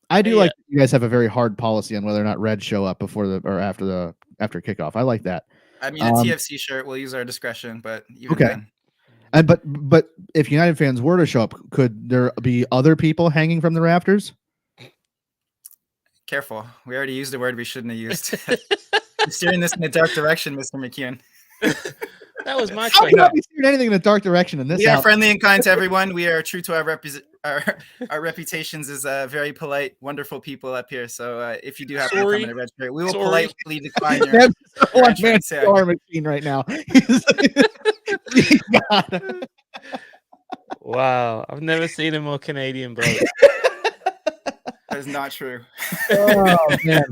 I do like you guys have a very hard policy on whether or not Reds show up before or after kickoff. I like that. I mean, a TFC shirt, we'll use our discretion, but even then. And but if United fans were to show up, could there be other people hanging from the rafters? Careful. We already used a word we shouldn't have used. You're steering this in a dark direction, Mr. McKeon. That was my question. How can I be steering anything in a dark direction in this? We are friendly and kind to everyone. We are true to our reputations as very polite, wonderful people up here. So if you do happen to come in a red shirt, we will politely decline your one-man star machine right now. Wow, I've never seen a more Canadian bloke. That is not true. Oh man.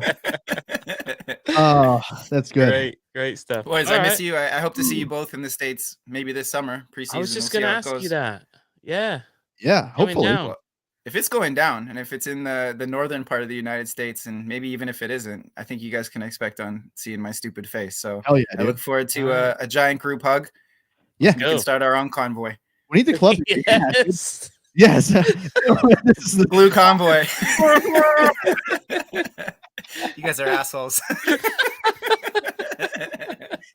Oh, that's good. Great stuff. Boys, I miss you. I hope to see you both in the States maybe this summer, preseason. I was just going to ask you that. Yeah. Yeah, hopefully. Well, if it's going down and if it's in the northern part of the United States, and maybe even if it isn't, I think you guys can expect on seeing my stupid face. So hell yeah, I look forward to a giant group hug. Yeah. We can start our own convoy. We need the club. Yes. Yes. This is the blue convoy. You guys are assholes.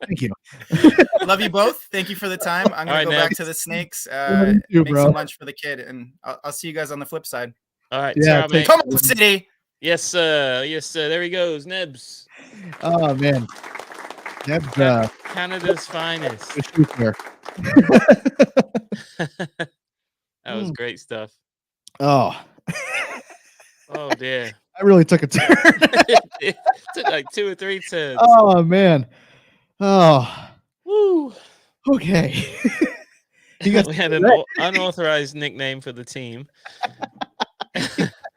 Thank you. Love you both. Thank you for the time. I'm going to go back to the Snakes, you, make some lunch for the kid, and I'll see you guys on the flip side. All right. Yeah, mate. Come on, City. Yes, sir. Yes, sir. There he goes, Nebs. Oh, man. Nebs. Canada's finest. That was great stuff. Oh. Oh, dear. I really took a turn. It took like 2 or 3 turns. Oh, man. Oh. Woo. Okay. We had an unauthorized nickname for the team.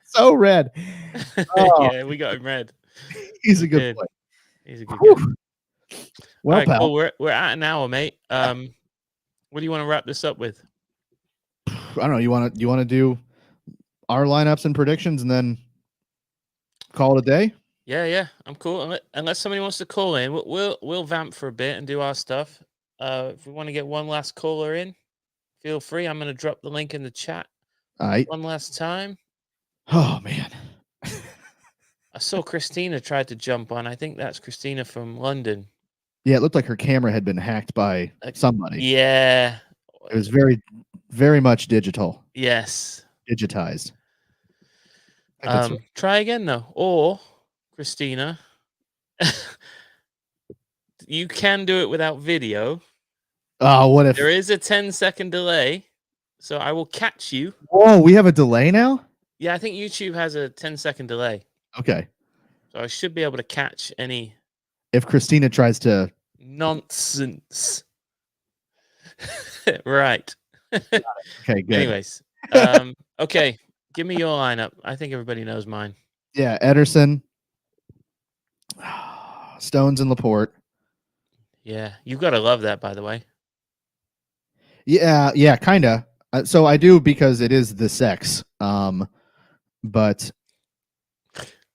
So red. Oh. Yeah, we got him red. He's a good boy. He's a good guy. Well, right, pal. cool. We're at an hour, mate. What do you want to wrap this up with? I don't know. You want to do our lineups and predictions and then call it a day? Yeah, I'm cool. Unless somebody wants to call in, we'll vamp for a bit and do our stuff. If we want to get one last caller in, feel free. I'm going to drop the link in the chat. All right. One last time. Oh man. I saw Christina tried to jump on. I think that's Christina from London. Yeah, it looked like her camera had been hacked by somebody. Yeah. It was very, very much digital. Yes. Digitized. Try again though. Or Christina, you can do it without video. Oh, what if there is a 10-second delay? So I will catch you. Whoa, we have a delay now? Yeah, I think YouTube has a 10-second delay. Okay. So I should be able to catch any. If Christina tries to nonsense. Right. Okay, good. Anyways, okay. Give me your lineup. I think everybody knows mine. Yeah, Ederson, Stones, and Laporte. Yeah, you've got to love that, by the way. Yeah, kind of. So I do because it is the sex. But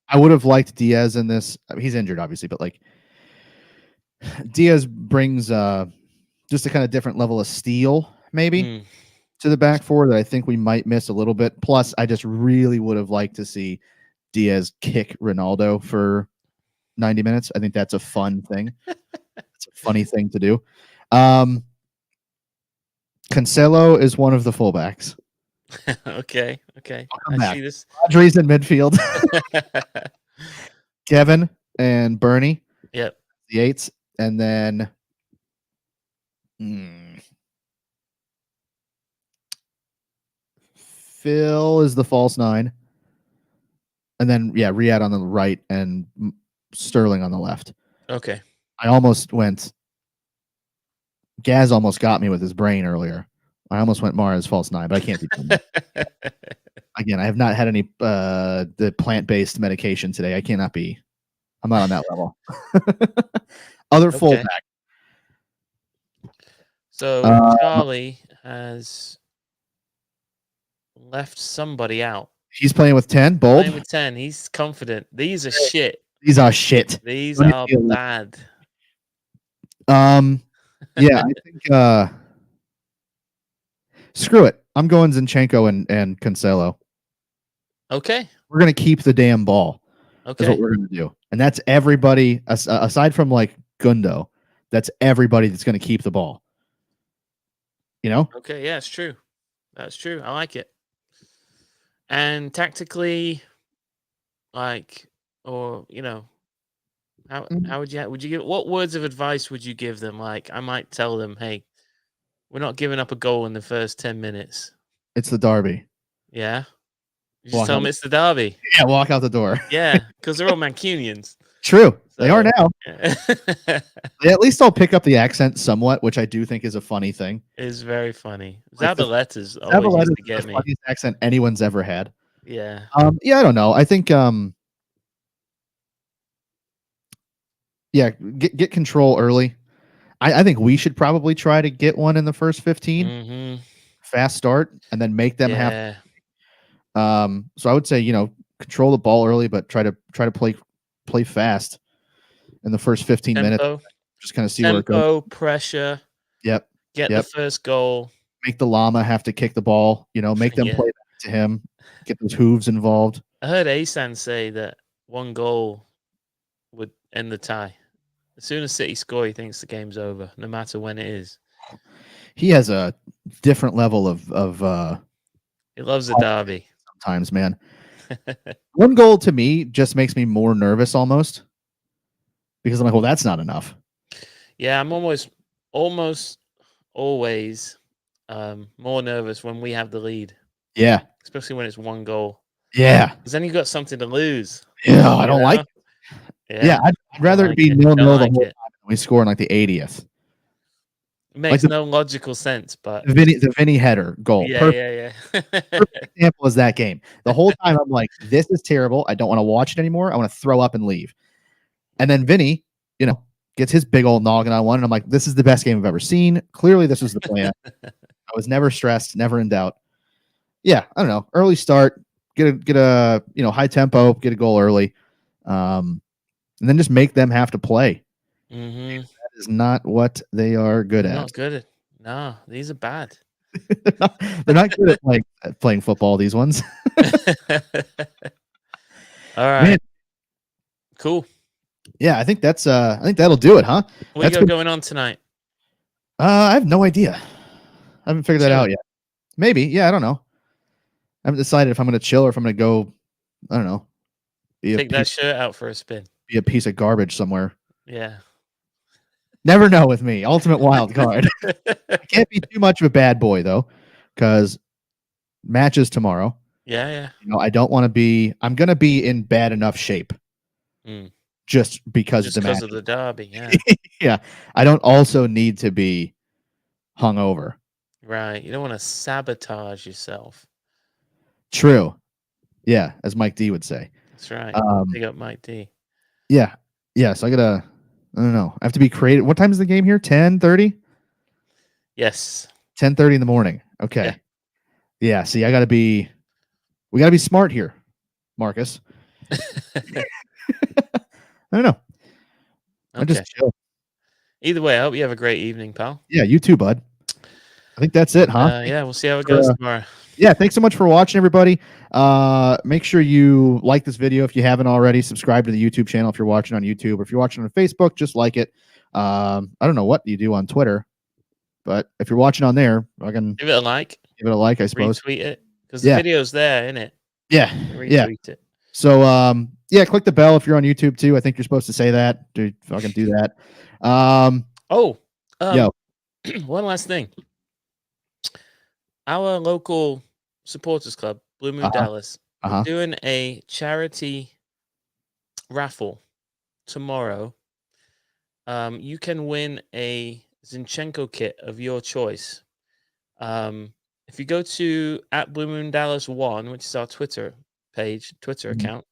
I would have liked Diaz in this. I mean, he's injured, obviously, but like Diaz brings just a kind of different level of steel, maybe, to the back four that I think we might miss a little bit. Plus, I just really would have liked to see Diaz kick Ronaldo for 90 minutes. I think that's a fun thing. It's a funny thing to do. Cancelo is one of the fullbacks. Okay. I see this. Rodri's in midfield. Kevin and Bernie. Yep. The eights. And then Phil is the false 9. And then, yeah, Riyadh on the right and Sterling on the left. Okay. I almost went. Gaz almost got me with his brain earlier. I almost went Mara as false 9, but I can't be doing that. Again, I have not had any the plant-based medication today. I cannot be. I'm not on that level. Other fullback. So Charlie has left somebody out. He's playing with 10. Bold. Playing with 10. He's confident. These are shit. These are shit. These are bad. Yeah, I think screw it. I'm going Zinchenko and Cancelo. Okay. We're gonna keep the damn ball. Okay. That's what we're gonna do. And that's everybody aside from like Gundo. That's everybody that's gonna keep the ball. You know? Okay, yeah, it's true. That's true. I like it. And tactically, like, or how would you give, what words of advice would you give them? Like, I might tell them, hey, we're not giving up a goal in the first 10 minutes. It's the derby. Yeah. You just tell them it's the derby. Yeah, walk out the door. Yeah, because they're all Mancunians. True. So, they are now. Yeah. They at least I'll pick up the accent somewhat, which I do think is a funny thing. It's very funny. Like Zabaleta's always used to get the me. funniest accent anyone's ever had. Yeah. Yeah, I don't know. I think yeah, get control early. I think we should probably try to get one in the first 15. Mm-hmm. Fast start and then make them have. So I would say control the ball early, but try to play fast in the first 15 minutes. Just kind of see where it goes. Pressure. Yep. Get the first goal. Make the llama have to kick the ball. Make them play back to him. Get those hooves involved. I heard Asan say that one goal would end the tie. As soon as City score, he thinks the game's over, no matter when it is. He has a different level of he loves the derby. Sometimes, man. One goal to me just makes me more nervous almost. Because I'm like, well, that's not enough. Yeah, I'm almost always more nervous when we have the lead. Yeah. Especially when it's one goal. Yeah. Because then you've got something to lose. Yeah, I don't like it. Yeah, I'd rather it be 0-0 the whole time than we score in like the 80th. It makes no logical sense, but the Vinny header goal. Yeah. Perfect example is that game. The whole time I'm like, this is terrible. I don't want to watch it anymore. I want to throw up and leave. And then Vinny, gets his big old noggin on one, and I'm like, this is the best game I've ever seen. Clearly, this was the plan. I was never stressed, never in doubt. Yeah, I don't know. Early start, get a high tempo, get a goal early, and then just make them have to play. Mm-hmm. That is not what they are good at. Not good at. No, these are bad. They're not good at playing football. These ones. All right. Man. Cool. Yeah, I think that'll do it, huh? What you got going on tonight? I have no idea. I haven't figured that out yet. Maybe. Yeah, I don't know. I haven't decided if I'm going to chill or if I'm going to go, I don't know. Take that shirt out for a spin. Be a piece of garbage somewhere. Yeah. Never know with me. Ultimate wild card. I can't be too much of a bad boy, though, because matches tomorrow. Yeah. I don't want to be. I'm going to be in bad enough shape. Just because of the derby. Yeah. Yeah. I don't also need to be hungover. Right. You don't want to sabotage yourself. True. Yeah, as Mike D would say. That's right. Big up Mike D. Yeah. Yeah. So I don't know. I have to be creative. What time is the game here? 10:30? Yes. 10:30 in the morning. Okay. Yeah. See, we got to be smart here, Marcus. I don't know. Okay. I just chill. Either way, I hope you have a great evening, pal. Yeah, you too, bud. I think that's it, huh? Yeah, we'll see how it goes tomorrow. Yeah, thanks so much for watching, everybody. Make sure you like this video if you haven't already. Subscribe to the YouTube channel if you're watching on YouTube. Or if you're watching on Facebook, just like it. I don't know what you do on Twitter, but if you're watching on there, I can give it a like. Give it a like, I suppose. Retweet it because the video's there, isn't it? Yeah. Retweet it. So, click the bell if you're on YouTube too. I think you're supposed to say that. Dude, fucking do that. One last thing. Our local Supporters Club, Blue Moon Dallas. Uh-huh. We're doing a charity raffle tomorrow. You can win a Zinchenko kit of your choice. If you go to @BlueMoonDallas1, which is our Twitter account,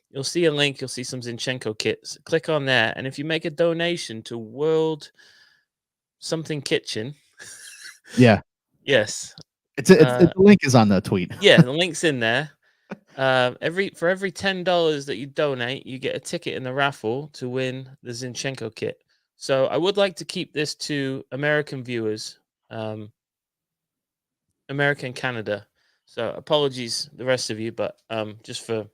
you'll see a link. You'll see some Zinchenko kits. Click on there, and if you make a donation to World Something Kitchen, yes, the link is on the tweet. Yeah, the link's in there. For every $10 that you donate, you get a ticket in the raffle to win the Zinchenko kit. So I would like to keep this to American viewers, American Canada. So apologies, the rest of you, but just for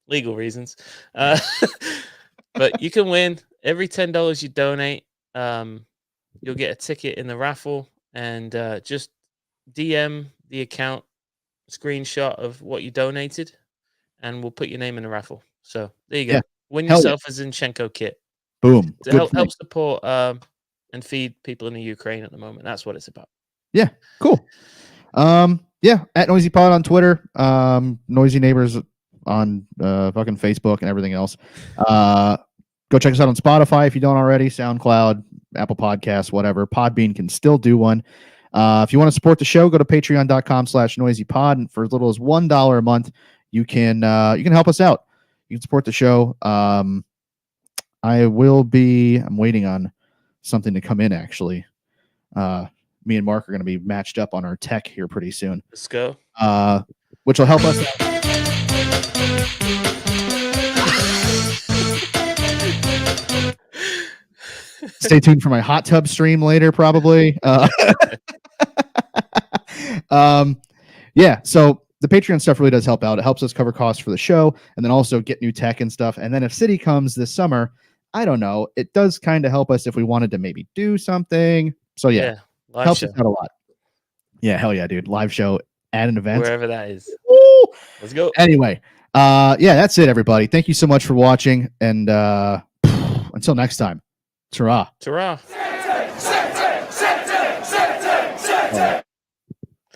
legal reasons. But you can win every $10 you donate. You'll get a ticket in the raffle, and just DM the account screenshot of what you donated, and we'll put your name in the raffle. So there you go. Yeah. Win Hell yourself a Zinchenko kit. Boom. To help support and feed people in the Ukraine at the moment. That's what it's about. Yeah, cool. Yeah, @NoisyPod on Twitter, Noisy Neighbors on fucking Facebook and everything else. Go check us out on Spotify if you don't already, SoundCloud, Apple Podcasts, whatever. Podbean can still do one. If you want to support the show, go to patreon.com/noisypod, and for as little as $1 a month, you can help us out. You can support the show. I'm waiting on something to come in, actually. Me and Mark are going to be matched up on our tech here pretty soon. Let's go. Which will help us. Stay tuned for my hot tub stream later, probably. Yeah, so the Patreon stuff really does help out. It helps us cover costs for the show, and then also get new tech and stuff. And then if City comes this summer, I don't know, it does kind of help us if we wanted to maybe do something. So yeah, helps us out a lot. Yeah, hell yeah, dude. Live show at an event. Wherever that is. Woo! Let's go. Anyway, yeah, that's it, everybody. Thank you so much for watching, and until next time, ta-ra. Ta-ra.